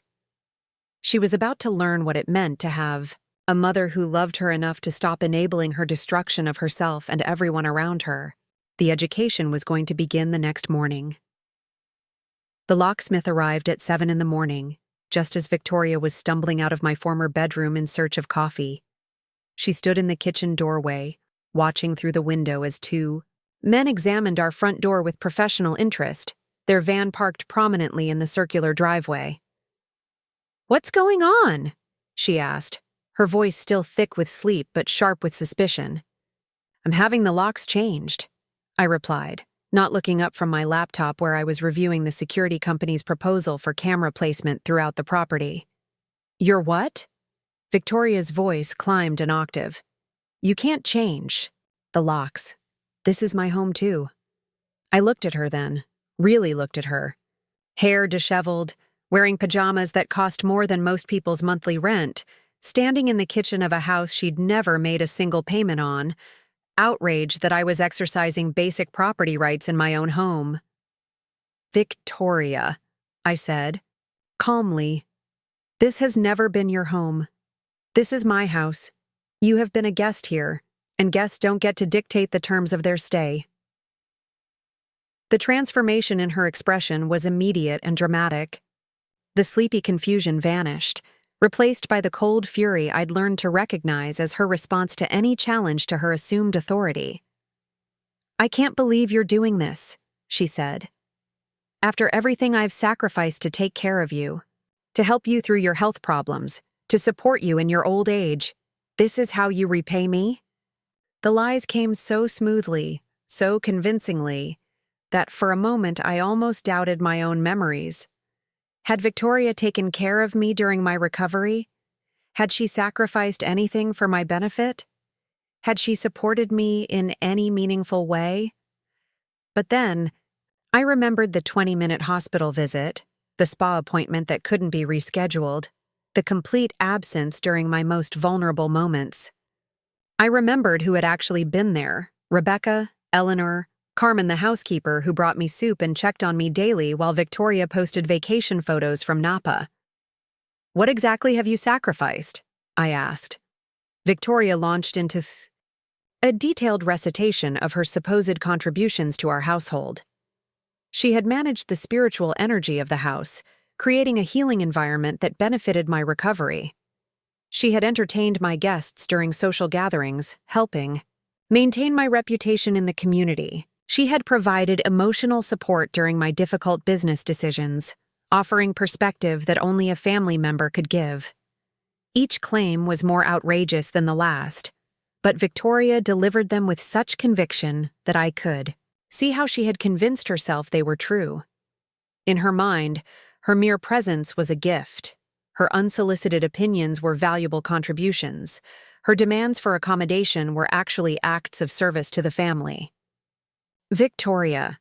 She was about to learn what it meant to have a mother who loved her enough to stop enabling her destruction of herself and everyone around her. The education was going to begin the next morning. The locksmith arrived at 7 in the morning, just as Victoria was stumbling out of my former bedroom in search of coffee. She stood in the kitchen doorway, watching through the window as two men examined our front door with professional interest, their van parked prominently in the circular driveway. "What's going on?" she asked, her voice still thick with sleep but sharp with suspicion. "I'm having the locks changed," I replied, not looking up from my laptop where I was reviewing the security company's proposal for camera placement throughout the property. "You're what?" Victoria's voice climbed an octave. "You can't change the locks. This is my home too." I looked at her then, really looked at her. Hair disheveled, wearing pajamas that cost more than most people's monthly rent, standing in the kitchen of a house she'd never made a single payment on, outraged that I was exercising basic property rights in my own home. "Victoria," I said, calmly, "this has never been your home. This is my house. You have been a guest here, and guests don't get to dictate the terms of their stay." The transformation in her expression was immediate and dramatic. The sleepy confusion vanished, replaced by the cold fury I'd learned to recognize as her response to any challenge to her assumed authority. "I can't believe you're doing this," she said. "After everything I've sacrificed to take care of you, to help you through your health problems, to support you in your old age, this is how you repay me?" The lies came so smoothly, so convincingly, that for a moment I almost doubted my own memories. Had Victoria taken care of me during my recovery? Had she sacrificed anything for my benefit? Had she supported me in any meaningful way? But then, I remembered the 20-minute hospital visit, the spa appointment that couldn't be rescheduled, the complete absence during my most vulnerable moments. I remembered who had actually been there: Rebecca, Eleanor, Carmen the housekeeper who brought me soup and checked on me daily while Victoria posted vacation photos from Napa. "What exactly have you sacrificed?" I asked. Victoria launched into a detailed recitation of her supposed contributions to our household. She had managed the spiritual energy of the house, creating a healing environment that benefited my recovery. She had entertained my guests during social gatherings, helping maintain my reputation in the community. She had provided emotional support during my difficult business decisions, offering perspective that only a family member could give. Each claim was more outrageous than the last, but Victoria delivered them with such conviction that I could see how she had convinced herself they were true. In her mind, her mere presence was a gift. Her unsolicited opinions were valuable contributions. Her demands for accommodation were actually acts of service to the family. "Victoria,"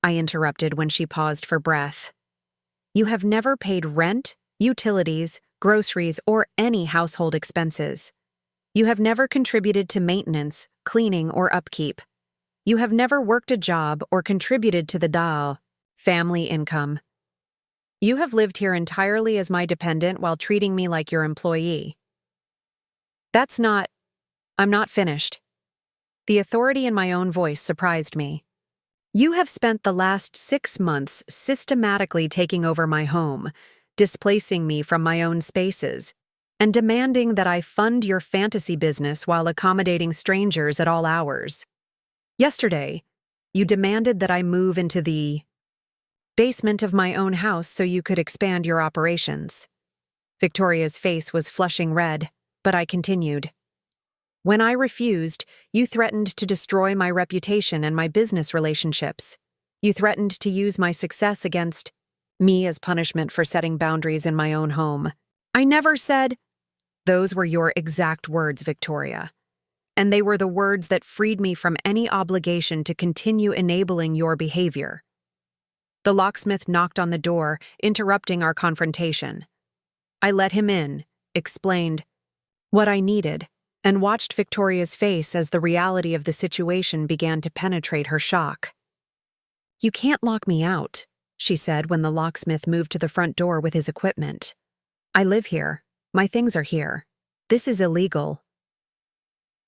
I interrupted when she paused for breath, "you have never paid rent, utilities, groceries, or any household expenses. You have never contributed to maintenance, cleaning, or upkeep. You have never worked a job or contributed to the family income. You have lived here entirely as my dependent while treating me like your employee." I'm not finished. The authority in my own voice surprised me. You have spent the last 6 months systematically taking over my home, displacing me from my own spaces, and demanding that I fund your fantasy business while accommodating strangers at all hours. Yesterday, you demanded that I move into the basement of my own house so you could expand your operations. Victoria's face was flushing red, but I continued. When I refused, you threatened to destroy my reputation and my business relationships. You threatened to use my success against me as punishment for setting boundaries in my own home. I never said, those were your exact words, Victoria. And they were the words that freed me from any obligation to continue enabling your behavior. The locksmith knocked on the door, interrupting our confrontation. I let him in, explained what I needed, and watched Victoria's face as the reality of the situation began to penetrate her shock. You can't lock me out, she said when the locksmith moved to the front door with his equipment. I live here. My things are here. This is illegal.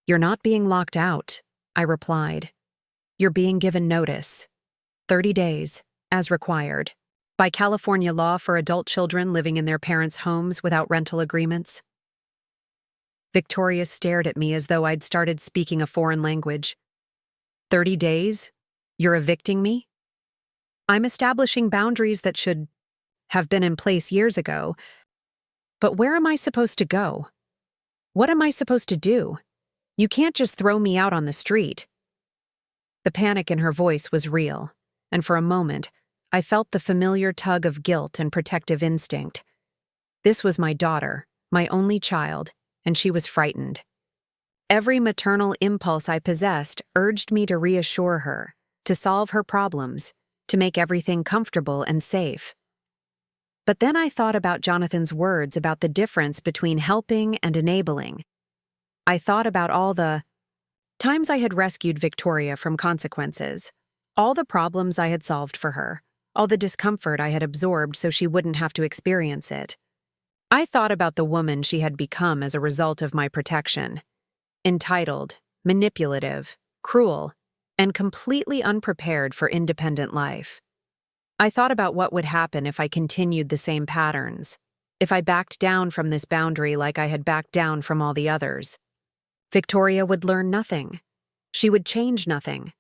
You're not being locked out, I replied. You're being given notice. 30 days, as required, by California law for adult children living in their parents' homes without rental agreements. Victoria stared at me as though I'd started speaking a foreign language. 30 days? You're evicting me? I'm establishing boundaries that should have been in place years ago. But where am I supposed to go? What am I supposed to do? You can't just throw me out on the street. The panic in her voice was real, and for a moment, I felt the familiar tug of guilt and protective instinct. This was my daughter, my only child, and she was frightened. Every maternal impulse I possessed urged me to reassure her, to solve her problems, to make everything comfortable and safe. But then I thought about Jonathan's words about the difference between helping and enabling. I thought about all the times I had rescued Victoria from consequences, all the problems I had solved for her, all the discomfort I had absorbed so she wouldn't have to experience it. I thought about the woman she had become as a result of my protection. Entitled, manipulative, cruel, and completely unprepared for independent life. I thought about what would happen if I continued the same patterns, if I backed down from this boundary like I had backed down from all the others. Victoria would learn nothing. She would change nothing.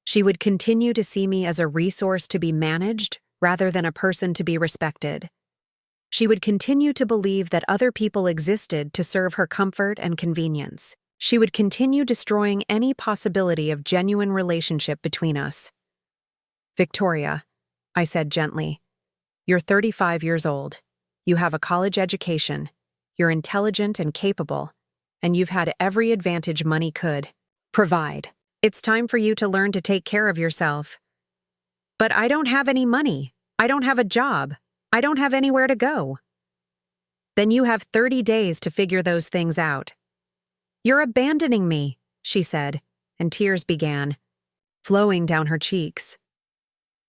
She would continue to see me as a resource to be managed rather than a person to be respected. She would continue to believe that other people existed to serve her comfort and convenience. She would continue destroying any possibility of genuine relationship between us. Victoria, I said gently, you're 35 years old. You have a college education. You're intelligent and capable, and you've had every advantage money could provide. It's time for you to learn to take care of yourself. But I don't have any money. I don't have a job. I don't have anywhere to go. Then you have 30 days to figure those things out. You're abandoning me, she said, and tears began flowing down her cheeks.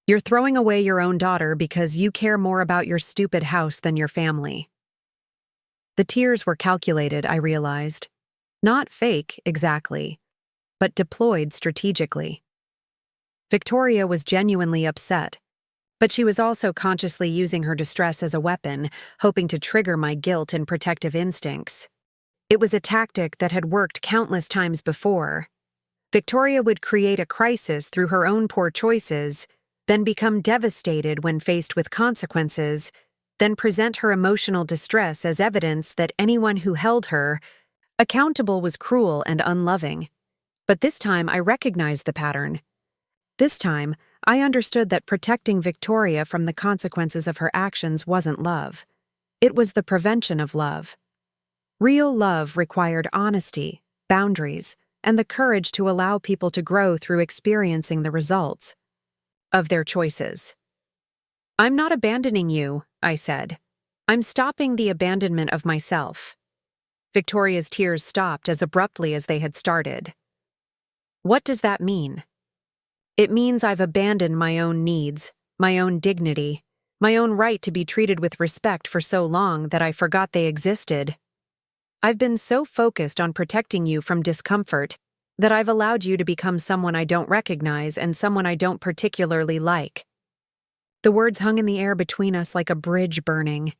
You're throwing away your own daughter because you care more about your stupid house than your family. The tears were calculated, I realized. Not fake, exactly, but deployed strategically. Victoria was genuinely upset, but she was also consciously using her distress as a weapon, hoping to trigger my guilt and protective instincts. It was a tactic that had worked countless times before. Victoria would create a crisis through her own poor choices, then become devastated when faced with consequences, then present her emotional distress as evidence that anyone who held her accountable was cruel and unloving. But this time I recognized the pattern. This time, I understood that protecting Victoria from the consequences of her actions wasn't love. It was the prevention of love. Real love required honesty, boundaries, and the courage to allow people to grow through experiencing the results of their choices. I'm not abandoning you, I said. I'm stopping the abandonment of myself. Victoria's tears stopped as abruptly as they had started. What does that mean? It means I've abandoned my own needs, my own dignity, my own right to be treated with respect for so long that I forgot they existed. I've been so focused on protecting you from discomfort That I've allowed you to become someone I don't recognize and someone I don't particularly like. The words hung in the air between us like a bridge burning.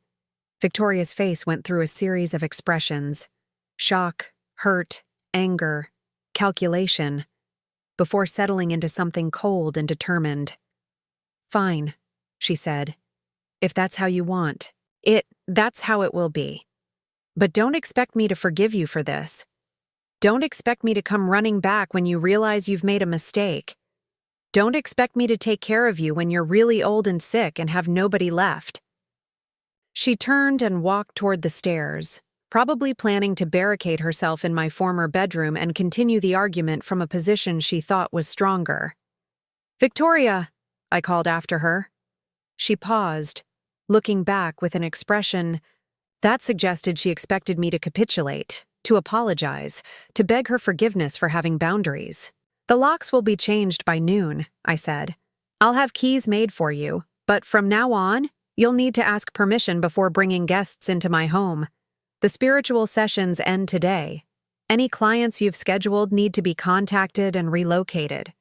Victoria's face went through a series of expressions: shock, hurt, anger, calculation, before settling into something cold and determined. "Fine," she said. "If that's how you want it, that's how it will be. But don't expect me to forgive you for this. Don't expect me to come running back when you realize you've made a mistake. Don't expect me to take care of you when you're really old and sick and have nobody left." She turned and walked toward the stairs, probably planning to barricade herself in my former bedroom and continue the argument from a position she thought was stronger. "Victoria," I called after her. She paused, looking back with an expression that suggested she expected me to capitulate, to apologize, to beg her forgiveness for having boundaries. "The locks will be changed by noon," I said. "I'll have keys made for you, but from now on, you'll need to ask permission before bringing guests into my home. The spiritual sessions end today. Any clients you've scheduled need to be contacted and relocated."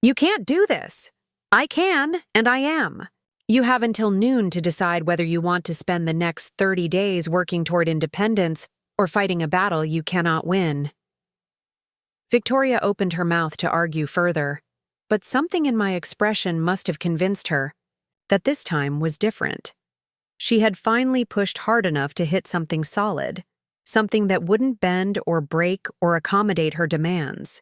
"You can't do this." "I can, and I am. You have until noon to decide whether you want to spend the next 30 days working toward independence or fighting a battle you cannot win." Victoria opened her mouth to argue further, but something in my expression must have convinced her that this time was different. She had finally pushed hard enough to hit something solid, something that wouldn't bend or break or accommodate her demands.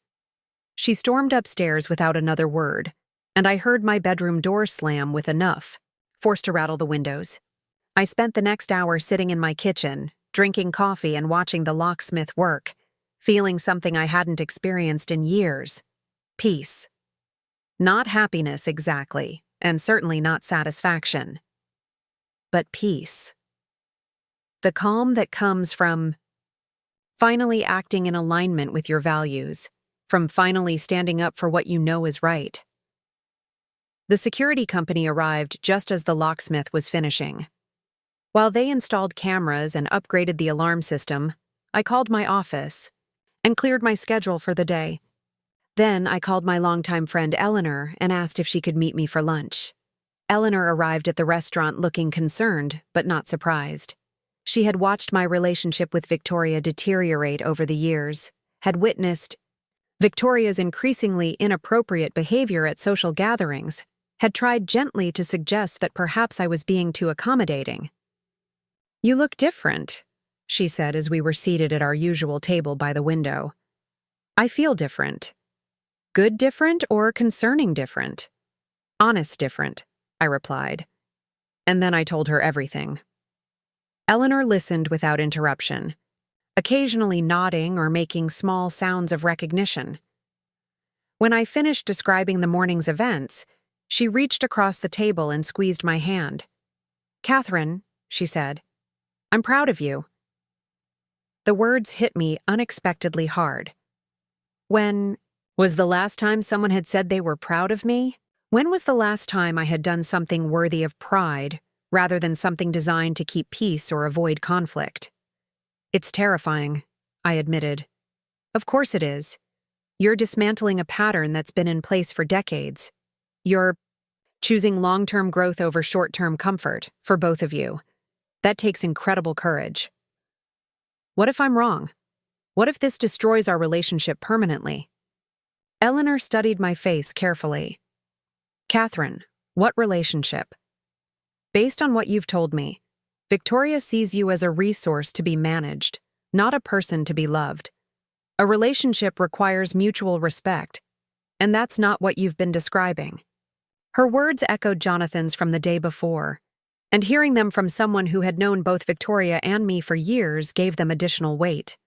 She stormed upstairs without another word, and I heard my bedroom door slam with enough, forced to rattle the windows. I spent the next hour sitting in my kitchen, drinking coffee and watching the locksmith work, feeling something I hadn't experienced in years: peace. Not happiness exactly, and certainly not satisfaction, but peace. The calm that comes from finally acting in alignment with your values, from finally standing up for what you know is right. The security company arrived just as the locksmith was finishing. While they installed cameras and upgraded the alarm system, I called my office and cleared my schedule for the day. Then I called my longtime friend Eleanor and asked if she could meet me for lunch. Eleanor arrived at the restaurant looking concerned, but not surprised. She had watched my relationship with Victoria deteriorate over the years, had witnessed Victoria's increasingly inappropriate behavior at social gatherings, had tried gently to suggest that perhaps I was being too accommodating. "You look different," she said as we were seated at our usual table by the window. "I feel different." "Good different or concerning different?" "Honest different," I replied. And then I told her everything. Eleanor listened without interruption, occasionally nodding or making small sounds of recognition. When I finished describing the morning's events, she reached across the table and squeezed my hand. "Catherine," she said, "I'm proud of you." The words hit me unexpectedly hard. When was the last time someone had said they were proud of me? When was the last time I had done something worthy of pride, rather than something designed to keep peace or avoid conflict? "It's terrifying," I admitted. "Of course it is. You're dismantling a pattern that's been in place for decades. You're choosing long-term growth over short-term comfort, for both of you. That takes incredible courage." "What if I'm wrong? What if this destroys our relationship permanently?" Eleanor studied my face carefully. "Catherine, what relationship? Based on what you've told me, Victoria sees you as a resource to be managed, not a person to be loved. A relationship requires mutual respect, and that's not what you've been describing." Her words echoed Jonathan's from the day before, and hearing them from someone who had known both Victoria and me for years gave them additional weight.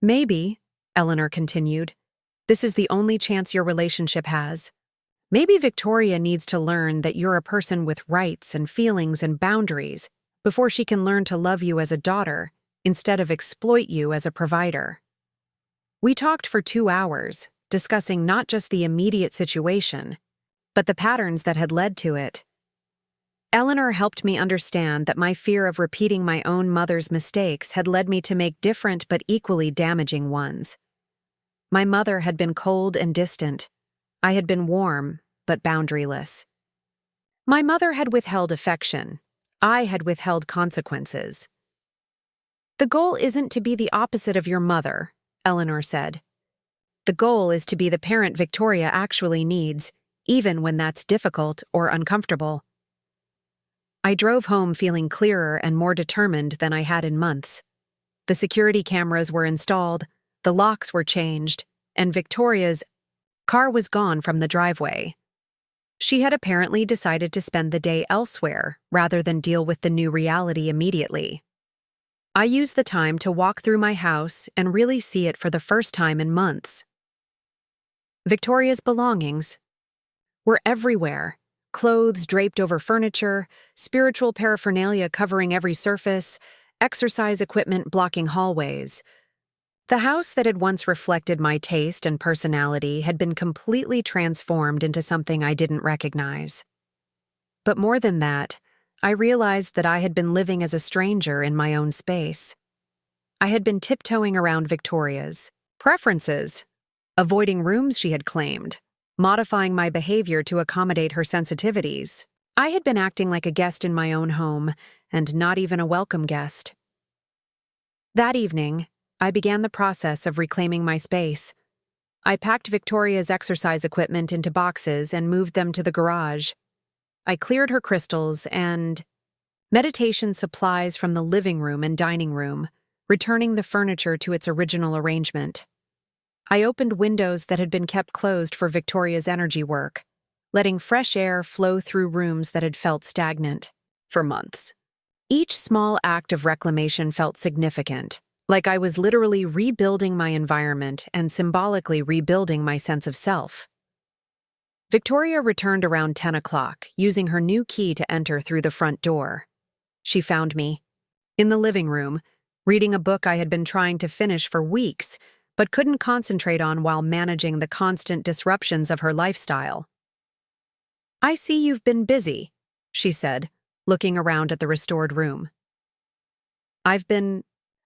"Maybe," Eleanor continued, "this is the only chance your relationship has. Maybe Victoria needs to learn that you're a person with rights and feelings and boundaries before she can learn to love you as a daughter instead of exploit you as a provider." We talked for 2 hours, discussing not just the immediate situation, but the patterns that had led to it. Eleanor helped me understand that my fear of repeating my own mother's mistakes had led me to make different but equally damaging ones. My mother had been cold and distant. I had been warm, but boundaryless. My mother had withheld affection. I had withheld consequences. The goal isn't to be the opposite of your mother, Eleanor said. The goal is to be the parent Victoria actually needs, even when that's difficult or uncomfortable. I drove home feeling clearer and more determined than I had in months. The security cameras were installed, the locks were changed, and Victoria's car was gone from the driveway. She had apparently decided to spend the day elsewhere rather than deal with the new reality immediately. I used the time to walk through my house and really see it for the first time in months. Victoria's belongings were everywhere. Clothes draped over furniture, spiritual paraphernalia covering every surface, exercise equipment blocking hallways. The house that had once reflected my taste and personality had been completely transformed into something I didn't recognize. But more than that, I realized that I had been living as a stranger in my own space. I had been tiptoeing around Victoria's preferences, avoiding rooms she had claimed, modifying my behavior to accommodate her sensitivities. I had been acting like a guest in my own home, and not even a welcome guest. That evening, I began the process of reclaiming my space. I packed Victoria's exercise equipment into boxes and moved them to the garage. I cleared her crystals and meditation supplies from the living room and dining room, returning the furniture to its original arrangement. I opened windows that had been kept closed for Victoria's energy work, letting fresh air flow through rooms that had felt stagnant for months. Each small act of reclamation felt significant, like I was literally rebuilding my environment and symbolically rebuilding my sense of self. Victoria returned around 10 o'clock, using her new key to enter through the front door. She found me in the living room, reading a book I had been trying to finish for weeks, but couldn't concentrate on while managing the constant disruptions of her lifestyle. "I see you've been busy," she said, looking around at the restored room. "I've been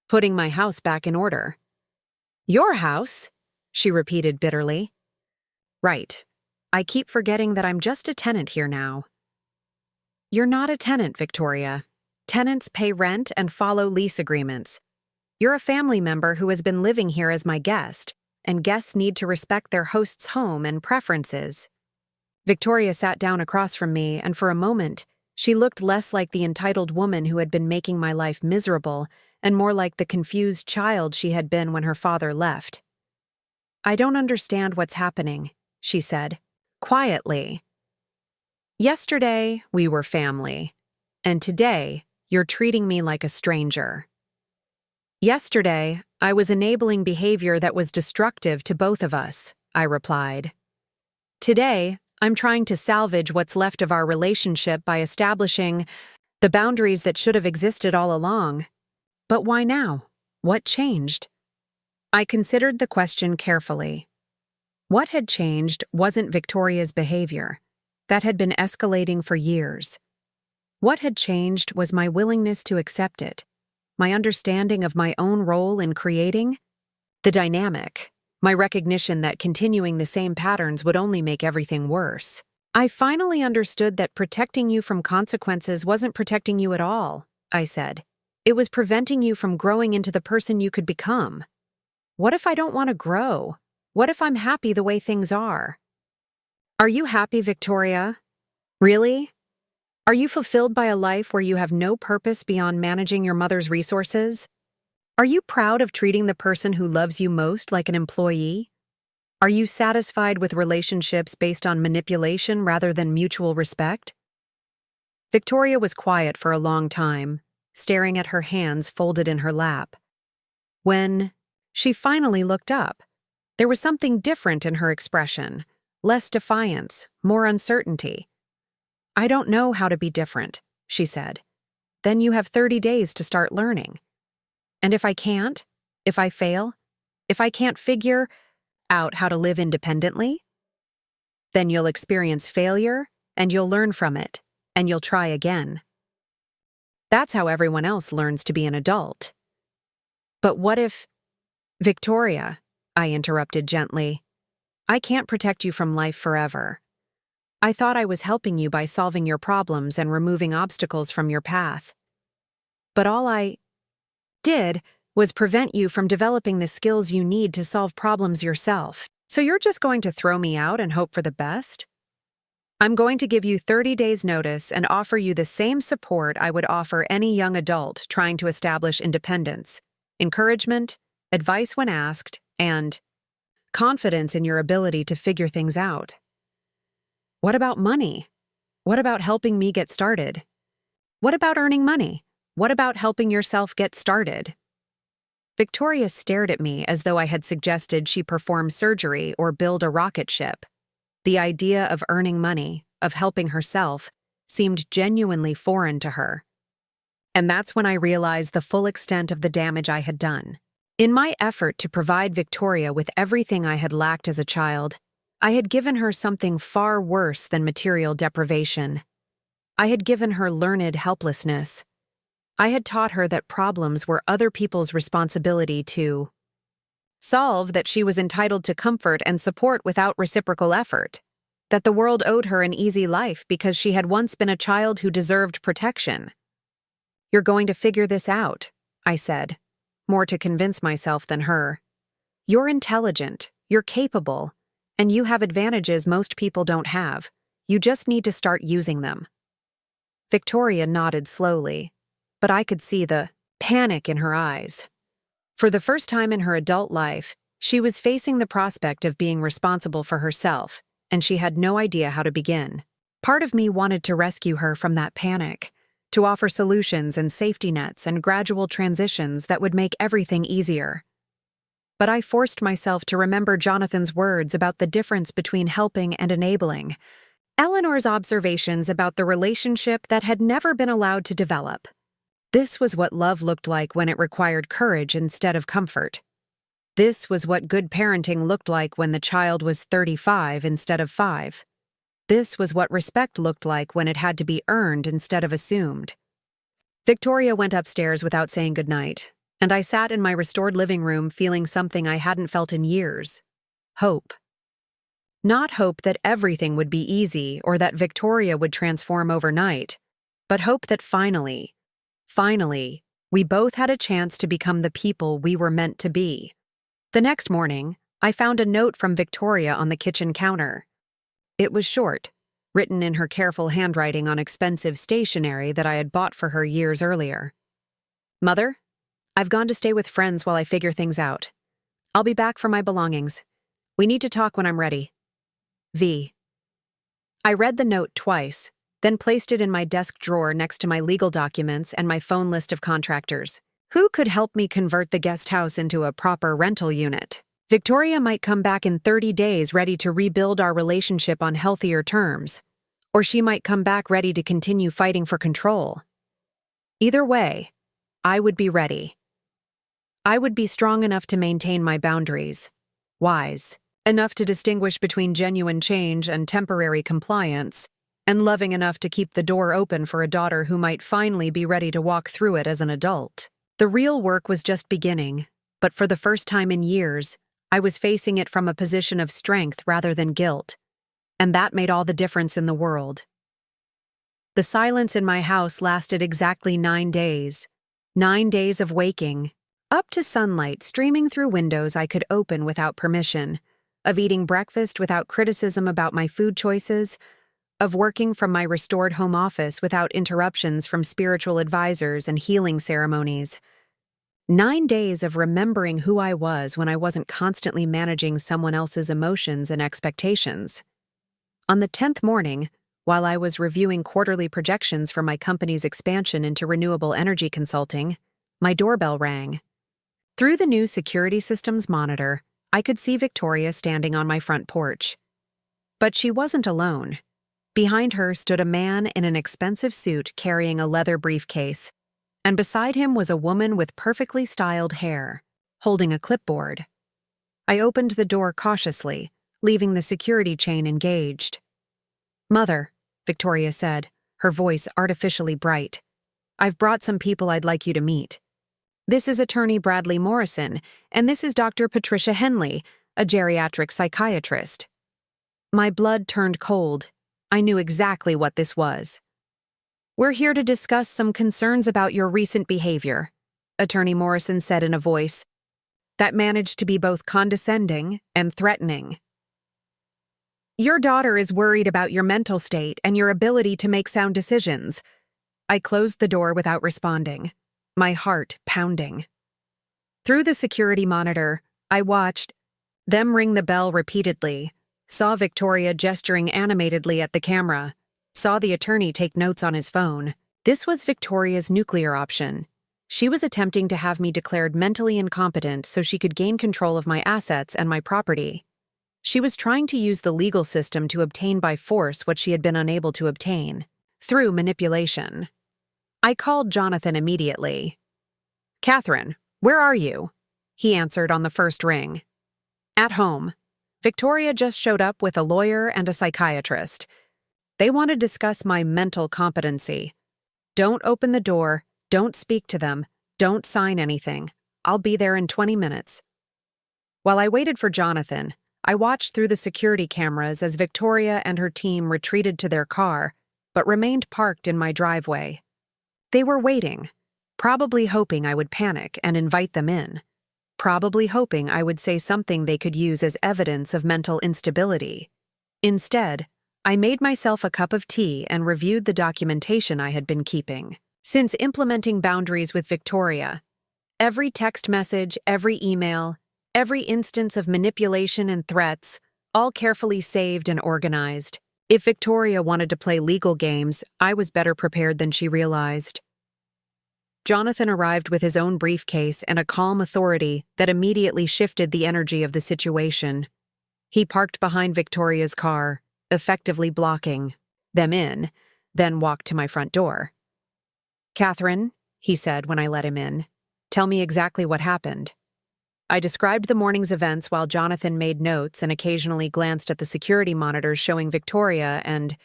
putting my house back in order." "Your house?" she repeated bitterly. "Right. I keep forgetting that I'm just a tenant here now." "You're not a tenant, Victoria. Tenants pay rent and follow lease agreements. You're a family member who has been living here as my guest, and guests need to respect their host's home and preferences." Victoria sat down across from me, and for a moment, she looked less like the entitled woman who had been making my life miserable and more like the confused child she had been when her father left. "I don't understand what's happening," she said, quietly. "Yesterday, we were family, and today, you're treating me like a stranger." "Yesterday, I was enabling behavior that was destructive to both of us," I replied. "Today, I'm trying to salvage what's left of our relationship by establishing the boundaries that should have existed all along." "But why now? What changed?" I considered the question carefully. What had changed wasn't Victoria's behavior. That had been escalating for years. What had changed was my willingness to accept it, my understanding of my own role in creating the dynamic, my recognition that continuing the same patterns would only make everything worse. "I finally understood that protecting you from consequences wasn't protecting you at all," I said. "It was preventing you from growing into the person you could become." "What if I don't want to grow? What if I'm happy the way things are?" "Are you happy, Victoria? Really? Are you fulfilled by a life where you have no purpose beyond managing your mother's resources? Are you proud of treating the person who loves you most like an employee? Are you satisfied with relationships based on manipulation rather than mutual respect?" Victoria was quiet for a long time, staring at her hands folded in her lap. When she finally looked up, there was something different in her expression, less defiance, more uncertainty. "I don't know how to be different," she said. "Then you have 30 days to start learning. And if I can't, if I fail, if I can't figure out how to live independently, then you'll experience failure and you'll learn from it and you'll try again. That's how everyone else learns to be an adult." "But what if—" "Victoria, I interrupted gently. "I can't protect you from life forever. I thought I was helping you by solving your problems and removing obstacles from your path. But all I did was prevent you from developing the skills you need to solve problems yourself. So you're just going to throw me out and hope for the best? I'm going to give you 30 days' notice and offer you the same support I would offer any young adult trying to establish independence, encouragement, advice when asked, and confidence in your ability to figure things out. What about money? What about helping me get started? What about earning money? What about helping yourself get started?" Victoria stared at me as though I had suggested she perform surgery or build a rocket ship. The idea of earning money, of helping herself, seemed genuinely foreign to her. And that's when I realized the full extent of the damage I had done. In my effort to provide Victoria with everything I had lacked as a child, I had given her something far worse than material deprivation. I had given her learned helplessness. I had taught her that problems were other people's responsibility to solve, that she was entitled to comfort and support without reciprocal effort, that the world owed her an easy life because she had once been a child who deserved protection. "You're going to figure this out," I said, more to convince myself than her. "You're intelligent, you're capable, and you have advantages most people don't have. You just need to start using them." Victoria nodded slowly, but I could see the panic in her eyes. For the first time in her adult life, she was facing the prospect of being responsible for herself, and she had no idea how to begin. Part of me wanted to rescue her from that panic, to offer solutions and safety nets and gradual transitions that would make everything easier. But I forced myself to remember Jonathan's words about the difference between helping and enabling, Eleanor's observations about the relationship that had never been allowed to develop. This was what love looked like when it required courage instead of comfort. This was what good parenting looked like when the child was 35 instead of 5. This was what respect looked like when it had to be earned instead of assumed. Victoria went upstairs without saying goodnight, and I sat in my restored living room feeling something I hadn't felt in years: hope. Not hope that everything would be easy or that Victoria would transform overnight, but hope that finally, we both had a chance to become the people we were meant to be. The next morning, I found a note from Victoria on the kitchen counter. It was short, written in her careful handwriting on expensive stationery that I had bought for her years earlier. "Mother, I've gone to stay with friends while I figure things out. I'll be back for my belongings. We need to talk when I'm ready. V." I read the note twice, then placed it in my desk drawer next to my legal documents and my phone list of contractors. Who could help me convert the guest house into a proper rental unit? Victoria might come back in 30 days ready to rebuild our relationship on healthier terms, or she might come back ready to continue fighting for control. Either way, I would be ready. I would be strong enough to maintain my boundaries, wise enough to distinguish between genuine change and temporary compliance, and loving enough to keep the door open for a daughter who might finally be ready to walk through it as an adult. The real work was just beginning, but for the first time in years, I was facing it from a position of strength rather than guilt, and that made all the difference in the world. The silence in my house lasted exactly 9 days. 9 days of waking, up to sunlight streaming through windows I could open without permission, of eating breakfast without criticism about my food choices, of working from my restored home office without interruptions from spiritual advisors and healing ceremonies. 9 days of remembering who I was when I wasn't constantly managing someone else's emotions and expectations. On the 10th morning, while I was reviewing quarterly projections for my company's expansion into renewable energy consulting, my doorbell rang. Through the new security systems monitor, I could see Victoria standing on my front porch. But she wasn't alone. Behind her stood a man in an expensive suit carrying a leather briefcase, and beside him was a woman with perfectly styled hair, holding a clipboard. I opened the door cautiously, leaving the security chain engaged. "Mother," Victoria said, her voice artificially bright, "I've brought some people I'd like you to meet." This is Attorney Bradley Morrison, and this is Dr. Patricia Henley, a geriatric psychiatrist. My blood turned cold. I knew exactly what this was. We're here to discuss some concerns about your recent behavior, Attorney Morrison said in a voice that managed to be both condescending and threatening. Your daughter is worried about your mental state and your ability to make sound decisions. I closed the door without responding, my heart pounding. Through the security monitor, I watched them ring the bell repeatedly, saw Victoria gesturing animatedly at the camera, saw the attorney take notes on his phone. This was Victoria's nuclear option. She was attempting to have me declared mentally incompetent so she could gain control of my assets and my property. She was trying to use the legal system to obtain by force what she had been unable to obtain, through manipulation. I called Jonathan immediately. "Catherine, where are you?" He answered on the first ring. "At home. Victoria just showed up with a lawyer and a psychiatrist. They want to discuss my mental competency. Don't open the door, don't speak to them, don't sign anything. I'll be there in 20 minutes. While I waited for Jonathan, I watched through the security cameras as Victoria and her team retreated to their car, but remained parked in my driveway. They were waiting, probably hoping I would panic and invite them in, probably hoping I would say something they could use as evidence of mental instability. Instead, I made myself a cup of tea and reviewed the documentation I had been keeping. Since implementing boundaries with Victoria, every text message, every email, every instance of manipulation and threats, all carefully saved and organized. If Victoria wanted to play legal games, I was better prepared than she realized. Jonathan arrived with his own briefcase and a calm authority that immediately shifted the energy of the situation. He parked behind Victoria's car, effectively blocking them in, then walked to my front door. "Catherine," he said when I let him in, "tell me exactly what happened." I described the morning's events while Jonathan made notes and occasionally glanced at the security monitors showing Victoria and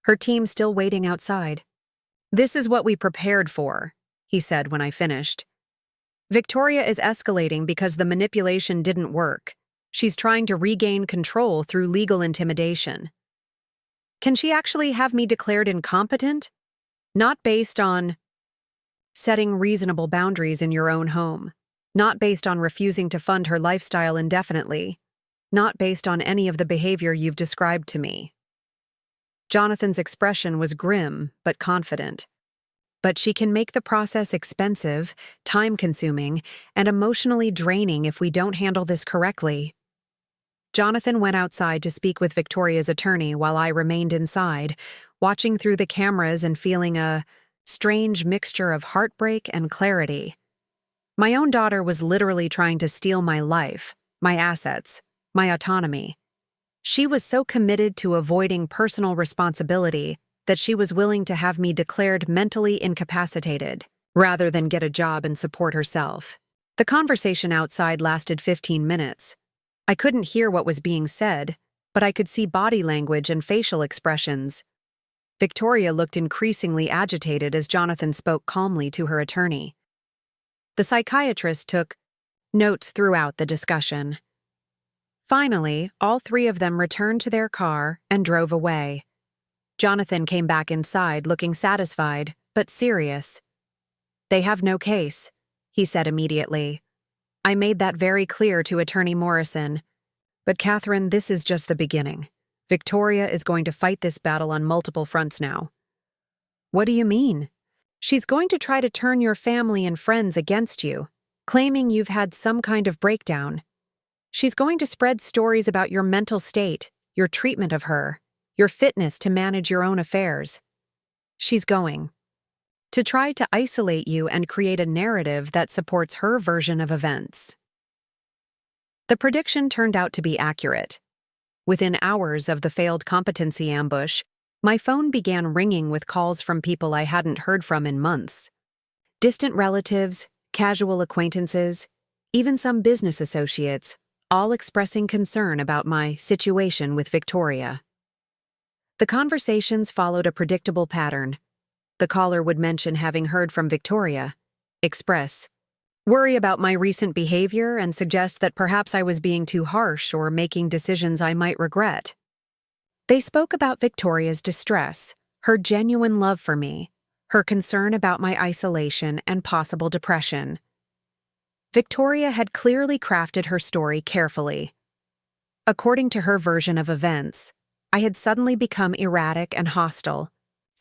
her team still waiting outside. "This is what we prepared for," he said when I finished. "Victoria is escalating because the manipulation didn't work. She's trying to regain control through legal intimidation. Can she actually have me declared incompetent? Not based on setting reasonable boundaries in your own home. Not based on refusing to fund her lifestyle indefinitely. Not based on any of the behavior you've described to me." Jonathan's expression was grim but confident. "But she can make the process expensive, time-consuming, and emotionally draining if we don't handle this correctly." Jonathan went outside to speak with Victoria's attorney while I remained inside, watching through the cameras and feeling a strange mixture of heartbreak and clarity. My own daughter was literally trying to steal my life, my assets, my autonomy. She was so committed to avoiding personal responsibility that she was willing to have me declared mentally incapacitated, rather than get a job and support herself. The conversation outside lasted 15 minutes. I couldn't hear what was being said, but I could see body language and facial expressions. Victoria looked increasingly agitated as Jonathan spoke calmly to her attorney. The psychiatrist took notes throughout the discussion. Finally, all three of them returned to their car and drove away. Jonathan came back inside looking satisfied, but serious. "They have no case," he said immediately. "I made that very clear to Attorney Morrison. But Catherine, this is just the beginning. Victoria is going to fight this battle on multiple fronts now." "What do you mean?" "She's going to try to turn your family and friends against you, claiming you've had some kind of breakdown. She's going to spread stories about your mental state, your treatment of her, your fitness to manage your own affairs. She's going to try to isolate you and create a narrative that supports her version of events." The prediction turned out to be accurate. Within hours of the failed competency ambush, my phone began ringing with calls from people I hadn't heard from in months. Distant relatives, casual acquaintances, even some business associates, all expressing concern about my situation with Victoria. The conversations followed a predictable pattern. The caller would mention having heard from Victoria, express worry about my recent behavior and suggest that perhaps I was being too harsh or making decisions I might regret. They spoke about Victoria's distress, her genuine love for me, her concern about my isolation and possible depression. Victoria had clearly crafted her story carefully. According to her version of events, I had suddenly become erratic and hostile,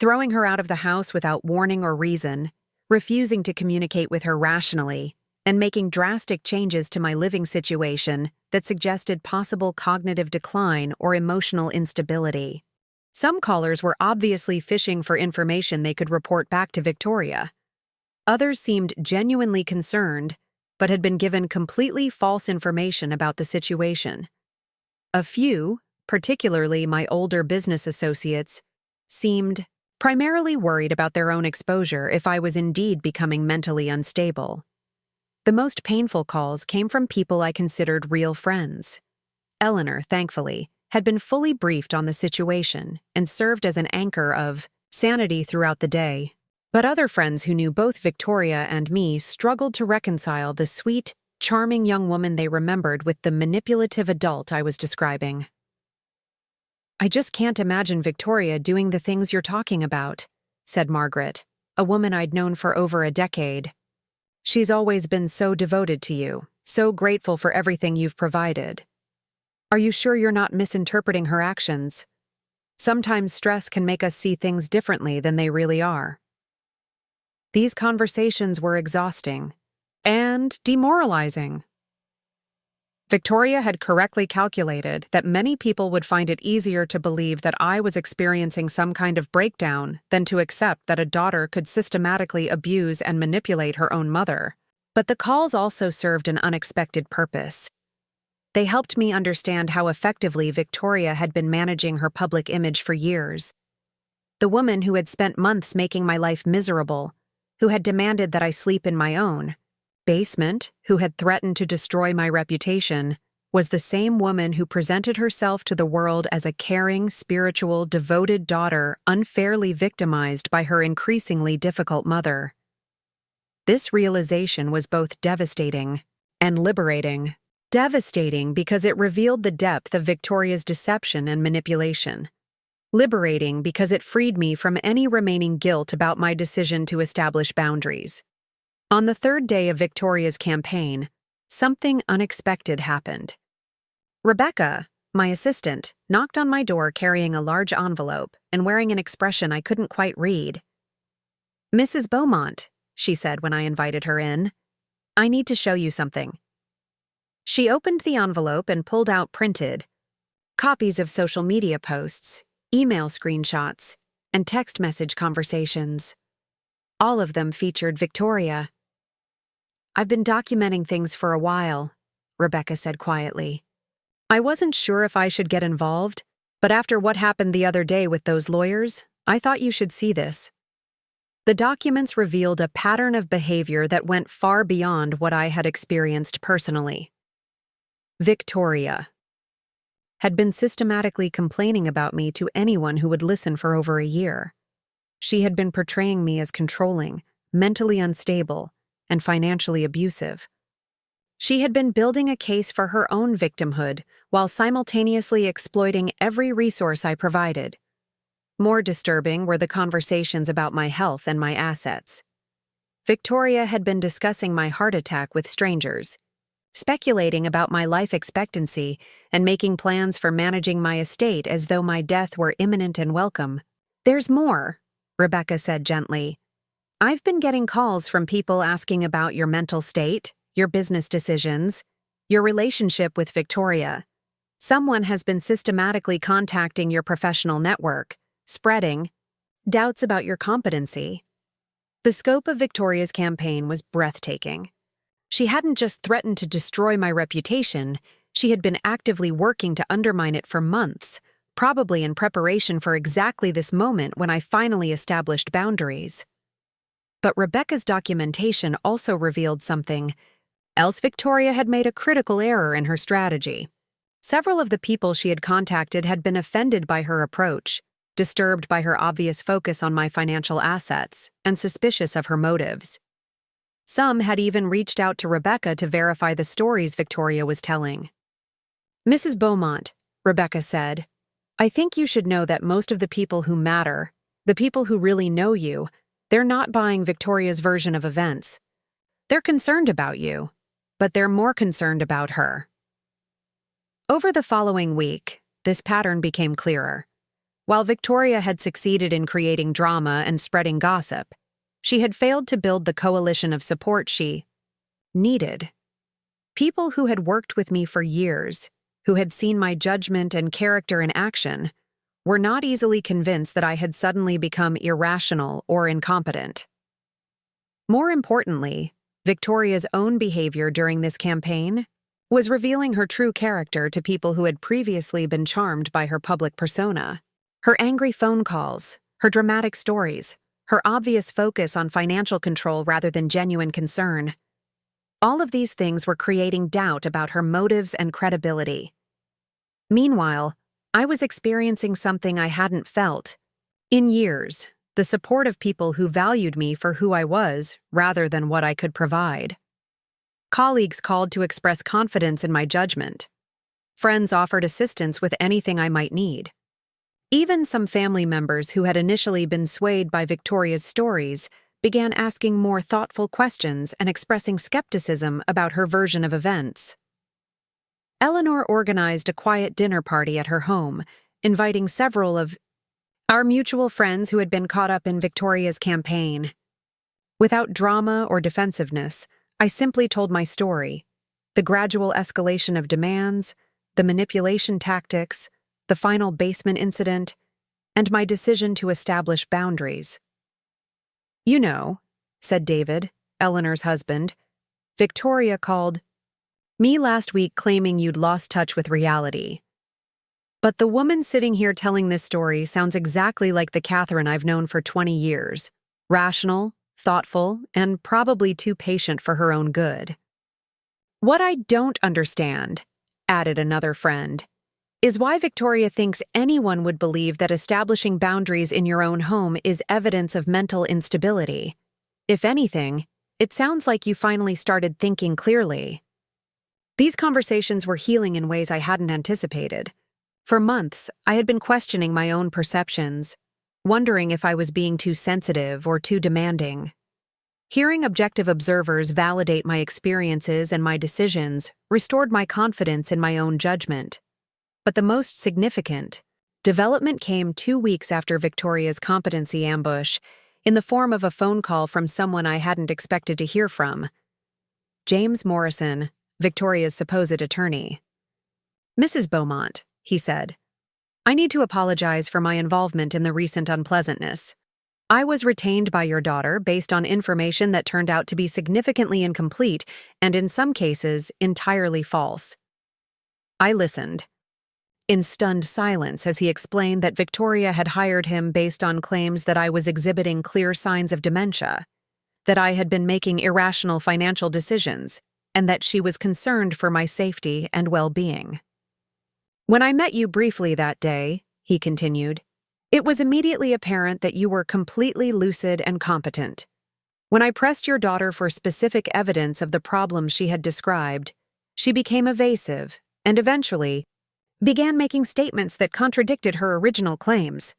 throwing her out of the house without warning or reason, refusing to communicate with her rationally, and making drastic changes to my living situation that suggested possible cognitive decline or emotional instability. Some callers were obviously fishing for information they could report back to Victoria. Others seemed genuinely concerned, but had been given completely false information about the situation. A few, particularly my older business associates, seemed primarily worried about their own exposure if I was indeed becoming mentally unstable. The most painful calls came from people I considered real friends. Eleanor, thankfully, had been fully briefed on the situation and served as an anchor of sanity throughout the day. But other friends who knew both Victoria and me struggled to reconcile the sweet, charming young woman they remembered with the manipulative adult I was describing. "I just can't imagine Victoria doing the things you're talking about," said Margaret, a woman I'd known for over a decade. "She's always been so devoted to you, so grateful for everything you've provided. Are you sure you're not misinterpreting her actions? Sometimes stress can make us see things differently than they really are." These conversations were exhausting and demoralizing. Victoria had correctly calculated that many people would find it easier to believe that I was experiencing some kind of breakdown than to accept that a daughter could systematically abuse and manipulate her own mother. But the calls also served an unexpected purpose. They helped me understand how effectively Victoria had been managing her public image for years. The woman who had spent months making my life miserable, who had demanded that I sleep in my own basement, who had threatened to destroy my reputation, was the same woman who presented herself to the world as a caring, spiritual, devoted daughter unfairly victimized by her increasingly difficult mother. This realization was both devastating and liberating. Devastating because it revealed the depth of Victoria's deception and manipulation. Liberating because it freed me from any remaining guilt about my decision to establish boundaries. On the third day of Victoria's campaign, something unexpected happened. Rebecca, my assistant, knocked on my door carrying a large envelope and wearing an expression I couldn't quite read. "Mrs. Beaumont," she said when I invited her in, "I need to show you something." She opened the envelope and pulled out printed copies of social media posts, email screenshots, and text message conversations. All of them featured Victoria. "I've been documenting things for a while," Rebecca said quietly. "I wasn't sure if I should get involved, but after what happened the other day with those lawyers, I thought you should see this." The documents revealed a pattern of behavior that went far beyond what I had experienced personally. Victoria had been systematically complaining about me to anyone who would listen for over a year. She had been portraying me as controlling, mentally unstable, and financially abusive. She had been building a case for her own victimhood while simultaneously exploiting every resource I provided. More disturbing were the conversations about my health and my assets. Victoria had been discussing my heart attack with strangers, speculating about my life expectancy and making plans for managing my estate as though my death were imminent and welcome. "There's more," Rebecca said gently. "I've been getting calls from people asking about your mental state, your business decisions, your relationship with Victoria. Someone has been systematically contacting your professional network, spreading doubts about your competency." The scope of Victoria's campaign was breathtaking. She hadn't just threatened to destroy my reputation, she had been actively working to undermine it for months, probably in preparation for exactly this moment when I finally established boundaries. But Rebecca's documentation also revealed something else. Victoria had made a critical error in her strategy. Several of the people she had contacted had been offended by her approach, disturbed by her obvious focus on my financial assets, and suspicious of her motives. Some had even reached out to Rebecca to verify the stories Victoria was telling. "Mrs. Beaumont," Rebecca said, "I think you should know that most of the people who matter, the people who really know you, they're not buying Victoria's version of events. They're concerned about you, but they're more concerned about her." Over the following week, this pattern became clearer. While Victoria had succeeded in creating drama and spreading gossip, she had failed to build the coalition of support she needed. People who had worked with me for years, who had seen my judgment and character in action, were not easily convinced that I had suddenly become irrational or incompetent. More importantly, Victoria's own behavior during this campaign was revealing her true character to people who had previously been charmed by her public persona. Her angry phone calls, her dramatic stories, her obvious focus on financial control rather than genuine concern. All of these things were creating doubt about her motives and credibility. Meanwhile, I was experiencing something I hadn't felt in years: the support of people who valued me for who I was rather than what I could provide. Colleagues called to express confidence in my judgment. Friends offered assistance with anything I might need. Even some family members who had initially been swayed by Victoria's stories began asking more thoughtful questions and expressing skepticism about her version of events. Eleanor organized a quiet dinner party at her home, inviting several of our mutual friends who had been caught up in Victoria's campaign. Without drama or defensiveness, I simply told my story: the gradual escalation of demands, the manipulation tactics, the final basement incident, and my decision to establish boundaries. "You know," said David, Eleanor's husband, "Victoria called me last week claiming you'd lost touch with reality. But the woman sitting here telling this story sounds exactly like the Catherine I've known for 20 years. Rational, thoughtful, and probably too patient for her own good." "What I don't understand," added another friend, "is why Victoria thinks anyone would believe that establishing boundaries in your own home is evidence of mental instability. If anything, it sounds like you finally started thinking clearly." These conversations were healing in ways I hadn't anticipated. For months, I had been questioning my own perceptions, wondering if I was being too sensitive or too demanding. Hearing objective observers validate my experiences and my decisions restored my confidence in my own judgment. But the most significant development came 2 weeks after Victoria's competency ambush, in the form of a phone call from someone I hadn't expected to hear from: James Morrison, Victoria's supposed attorney. "Mrs. Beaumont," he said, "I need to apologize for my involvement in the recent unpleasantness. I was retained by your daughter based on information that turned out to be significantly incomplete and, in some cases, entirely false." I listened in stunned silence as he explained that Victoria had hired him based on claims that I was exhibiting clear signs of dementia, that I had been making irrational financial decisions, and that she was concerned for my safety and well-being. "When I met you briefly that day," he continued, "it was immediately apparent that you were completely lucid and competent. When I pressed your daughter for specific evidence of the problems she had described, she became evasive and eventually began making statements that contradicted her original claims."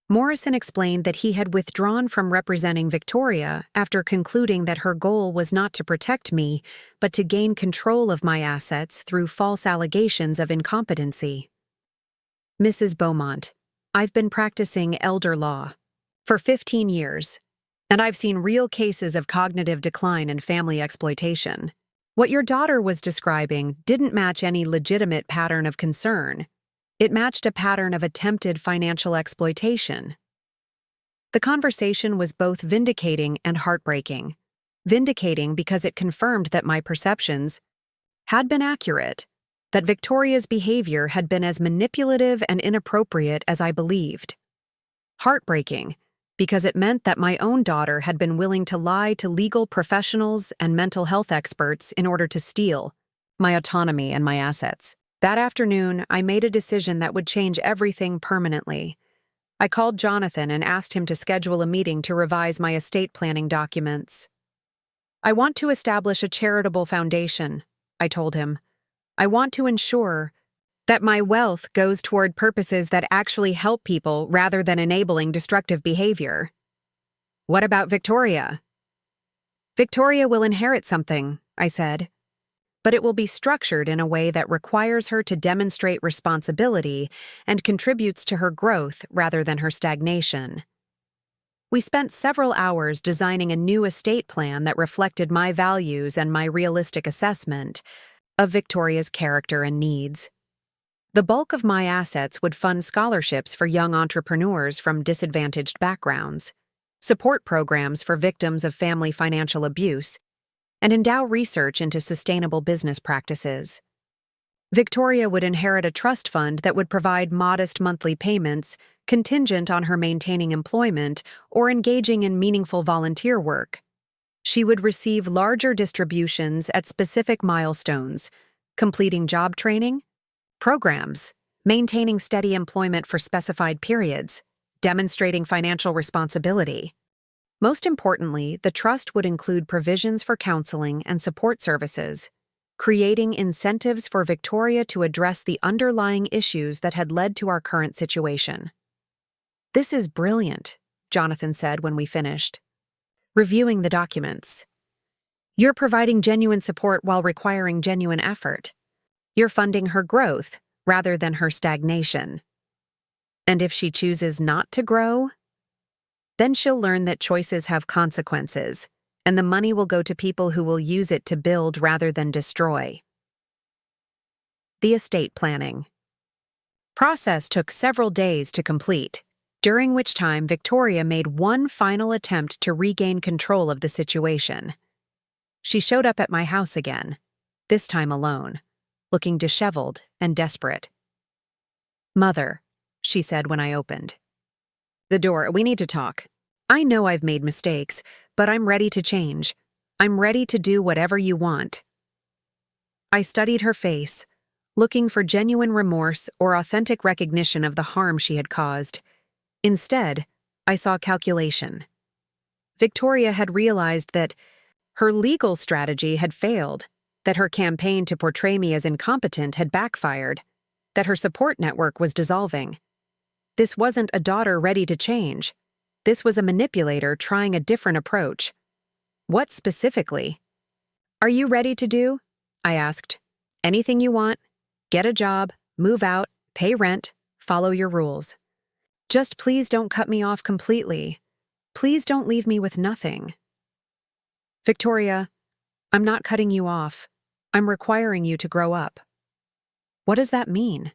Morrison explained that he had withdrawn from representing Victoria after concluding that her goal was not to protect me, but to gain control of my assets through false allegations of incompetency. "Mrs. Beaumont, I've been practicing elder law for 15 years, and I've seen real cases of cognitive decline and family exploitation. What your daughter was describing didn't match any legitimate pattern of concern. It matched a pattern of attempted financial exploitation." The conversation was both vindicating and heartbreaking. Vindicating because it confirmed that my perceptions had been accurate, that Victoria's behavior had been as manipulative and inappropriate as I believed. Heartbreaking because it meant that my own daughter had been willing to lie to legal professionals and mental health experts in order to steal my autonomy and my assets. That afternoon, I made a decision that would change everything permanently. I called Jonathan and asked him to schedule a meeting to revise my estate planning documents. I want to establish a charitable foundation, I told him. I want to ensure that my wealth goes toward purposes that actually help people rather than enabling destructive behavior. What about Victoria? Victoria will inherit something, I said, but it will be structured in a way that requires her to demonstrate responsibility and contributes to her growth rather than her stagnation. We spent several hours designing a new estate plan that reflected my values and my realistic assessment of Victoria's character and needs. The bulk of my assets would fund scholarships for young entrepreneurs from disadvantaged backgrounds, support programs for victims of family financial abuse, and endow research into sustainable business practices. Victoria would inherit a trust fund that would provide modest monthly payments contingent on her maintaining employment or engaging in meaningful volunteer work. She would receive larger distributions at specific milestones, completing job training, programs, maintaining steady employment for specified periods, demonstrating financial responsibility. Most importantly, the trust would include provisions for counseling and support services, creating incentives for Victoria to address the underlying issues that had led to our current situation. "This is brilliant," Jonathan said when we finished. Reviewing the documents. "You're providing genuine support while requiring genuine effort. You're funding her growth rather than her stagnation. And if she chooses not to grow, then she'll learn that choices have consequences, and the money will go to people who will use it to build rather than destroy." The estate planning process took several days to complete, during which time Victoria made one final attempt to regain control of the situation. She showed up at my house again, this time alone, looking disheveled and desperate. "Mother," she said when I opened. "The door, we need to talk. I know I've made mistakes, but I'm ready to change. I'm ready to do whatever you want." I studied her face, looking for genuine remorse or authentic recognition of the harm she had caused. Instead, I saw calculation. Victoria had realized that her legal strategy had failed, that her campaign to portray me as incompetent had backfired, that her support network was dissolving. This wasn't a daughter ready to change. This was a manipulator trying a different approach. "What specifically?" "Are you ready to do?" I asked. "Anything you want. Get a job, move out, pay rent, follow your rules. Just please don't cut me off completely. Please don't leave me with nothing." "Victoria, I'm not cutting you off. I'm requiring you to grow up." "What does that mean?"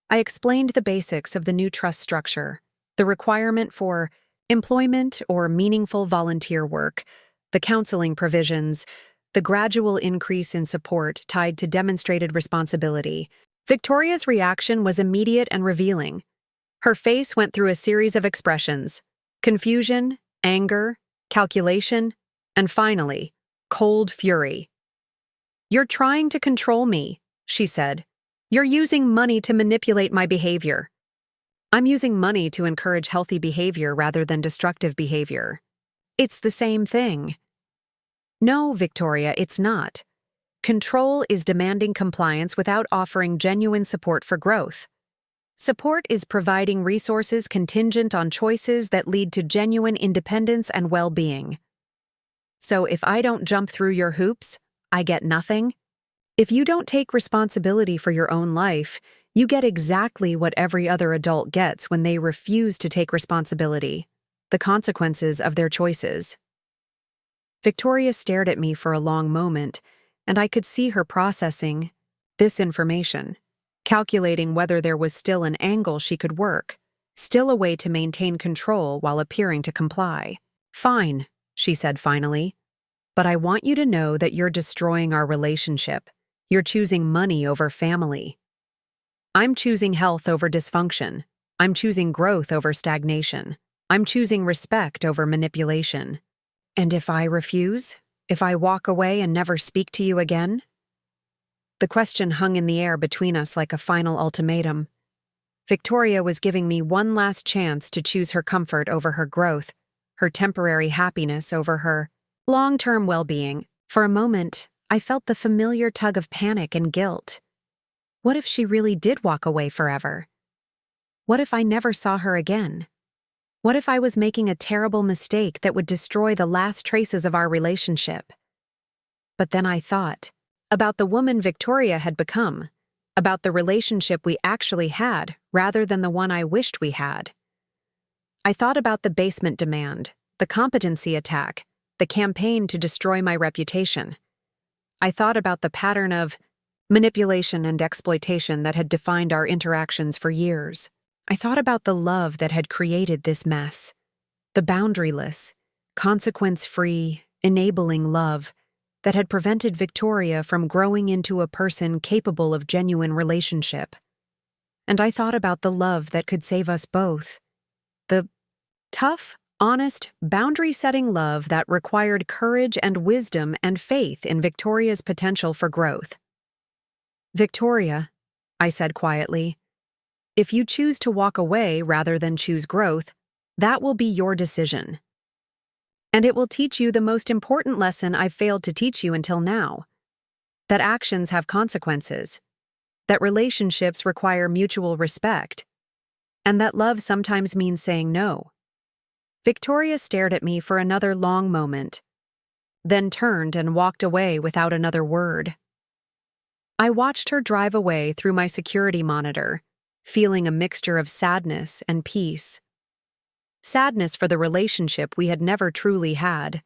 I explained the basics of the new trust structure, the requirement for employment or meaningful volunteer work, the counseling provisions, the gradual increase in support tied to demonstrated responsibility. Victoria's reaction was immediate and revealing. Her face went through a series of expressions: confusion, anger, calculation, and finally, cold fury. "You're trying to control me," she said. "You're using money to manipulate my behavior." "I'm using money to encourage healthy behavior rather than destructive behavior." "It's the same thing." "No, Victoria, it's not. Control is demanding compliance without offering genuine support for growth. Support is providing resources contingent on choices that lead to genuine independence and well-being. So if I don't jump through your hoops, I get nothing? If you don't take responsibility for your own life, you get exactly what every other adult gets when they refuse to take responsibility: the consequences of their choices." Victoria stared at me for a long moment, and I could see her processing this information, calculating whether there was still an angle she could work, still a way to maintain control while appearing to comply. "Fine," she said finally, "but I want you to know that you're destroying our relationship. You're choosing money over family. I'm choosing health over dysfunction. I'm choosing growth over stagnation. I'm choosing respect over manipulation. And if I refuse? If I walk away and never speak to you again?" The question hung in the air between us like a final ultimatum. Victoria was giving me one last chance to choose her comfort over her growth, her temporary happiness over her Long-term well-being. For a moment, I felt the familiar tug of panic and guilt. What if she really did walk away forever? What if I never saw her again? What if I was making a terrible mistake that would destroy the last traces of our relationship? But then I thought about the woman Victoria had become, about the relationship we actually had rather than the one I wished we had. I thought about the basement demand, the competency attack, the campaign to destroy my reputation. I thought about the pattern of manipulation and exploitation that had defined our interactions for years. I thought about the love that had created this mess, the boundaryless, consequence-free, enabling love that had prevented Victoria from growing into a person capable of genuine relationship. And I thought about the love that could save us both, the tough, honest, boundary-setting love that required courage and wisdom and faith in Victoria's potential for growth. "Victoria," I said quietly, "if you choose to walk away rather than choose growth, that will be your decision. And it will teach you the most important lesson I've failed to teach you until now: that actions have consequences, that relationships require mutual respect, and that love sometimes means saying no." Victoria stared at me for another long moment, then turned and walked away without another word. I watched her drive away through my security monitor, feeling a mixture of sadness and peace. Sadness for the relationship we had never truly had,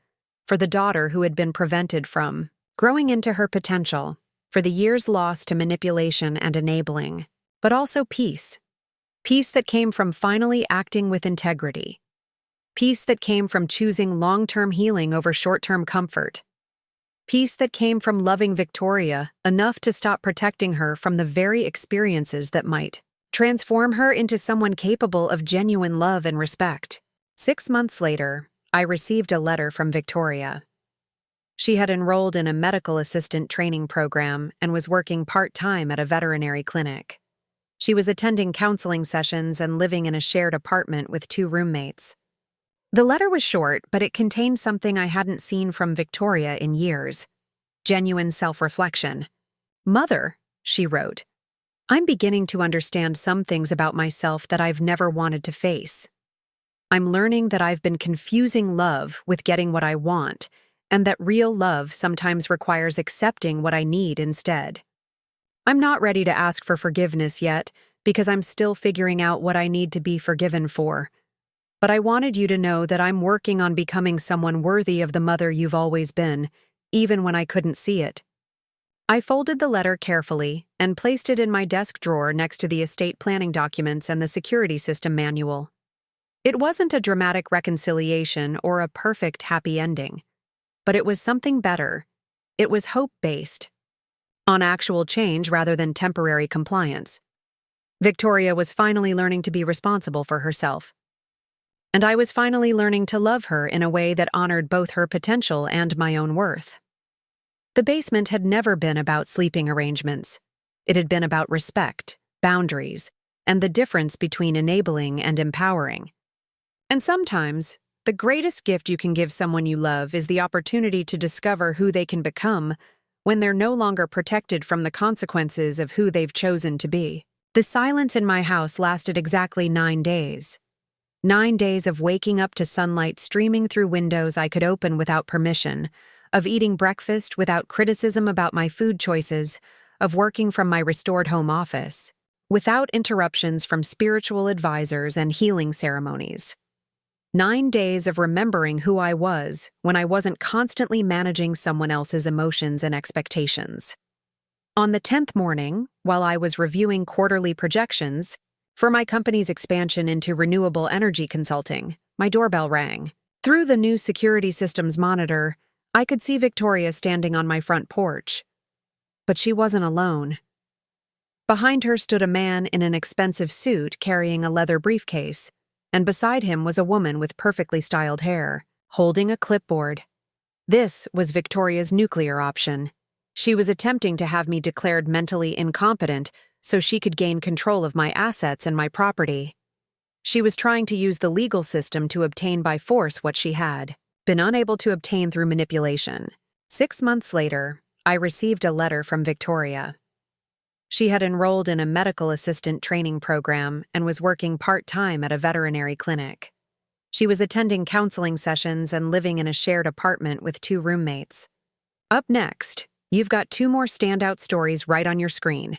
for the daughter who had been prevented from growing into her potential, for the years lost to manipulation and enabling, but also peace. Peace that came from finally acting with integrity. Peace that came from choosing long-term healing over short-term comfort. Peace that came from loving Victoria enough to stop protecting her from the very experiences that might transform her into someone capable of genuine love and respect. 6 months later, I received a letter from Victoria. She had enrolled in a medical assistant training program and was working part-time at a veterinary clinic. She was attending counseling sessions and living in a shared apartment with 2 roommates. The letter was short, but it contained something I hadn't seen from Victoria in years: genuine self-reflection. "Mother," she wrote, "I'm beginning to understand some things about myself that I've never wanted to face. I'm learning that I've been confusing love with getting what I want, and that real love sometimes requires accepting what I need instead. I'm not ready to ask for forgiveness yet, because I'm still figuring out what I need to be forgiven for. But I wanted you to know that I'm working on becoming someone worthy of the mother you've always been, even when I couldn't see it." I folded the letter carefully and placed it in my desk drawer next to the estate planning documents and the security system manual. It wasn't a dramatic reconciliation or a perfect happy ending, but it was something better. It was hope-based, on actual change rather than temporary compliance. Victoria was finally learning to be responsible for herself. And I was finally learning to love her in a way that honored both her potential and my own worth. The basement had never been about sleeping arrangements. It had been about respect, boundaries, and the difference between enabling and empowering. And sometimes, the greatest gift you can give someone you love is the opportunity to discover who they can become when they're no longer protected from the consequences of who they've chosen to be. The silence in my house lasted exactly 9 days. 9 days of waking up to sunlight streaming through windows I could open without permission, of eating breakfast without criticism about my food choices, of working from my restored home office, without interruptions from spiritual advisors and healing ceremonies. 9 days of remembering who I was when I wasn't constantly managing someone else's emotions and expectations. On the 10th morning, while I was reviewing quarterly projections for my company's expansion into renewable energy consulting, my doorbell rang. Through the new security systems monitor, I could see Victoria standing on my front porch. But she wasn't alone. Behind her stood a man in an expensive suit carrying a leather briefcase, and beside him was a woman with perfectly styled hair, holding a clipboard. This was Victoria's nuclear option. She was attempting to have me declared mentally incompetent so she could gain control of my assets and my property. She was trying to use the legal system to obtain by force what she had. been unable to obtain through manipulation. 6 months later, I received a letter from Victoria. She had enrolled in a medical assistant training program and was working part-time at a veterinary clinic. She was attending counseling sessions and living in a shared apartment with 2 roommates. Up next, you've got 2 more standout stories right on your screen.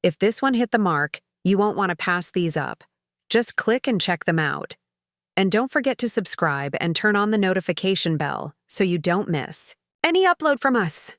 If this one hit the mark, you won't want to pass these up. Just click and check them out. And don't forget to subscribe and turn on the notification bell so you don't miss any upload from us.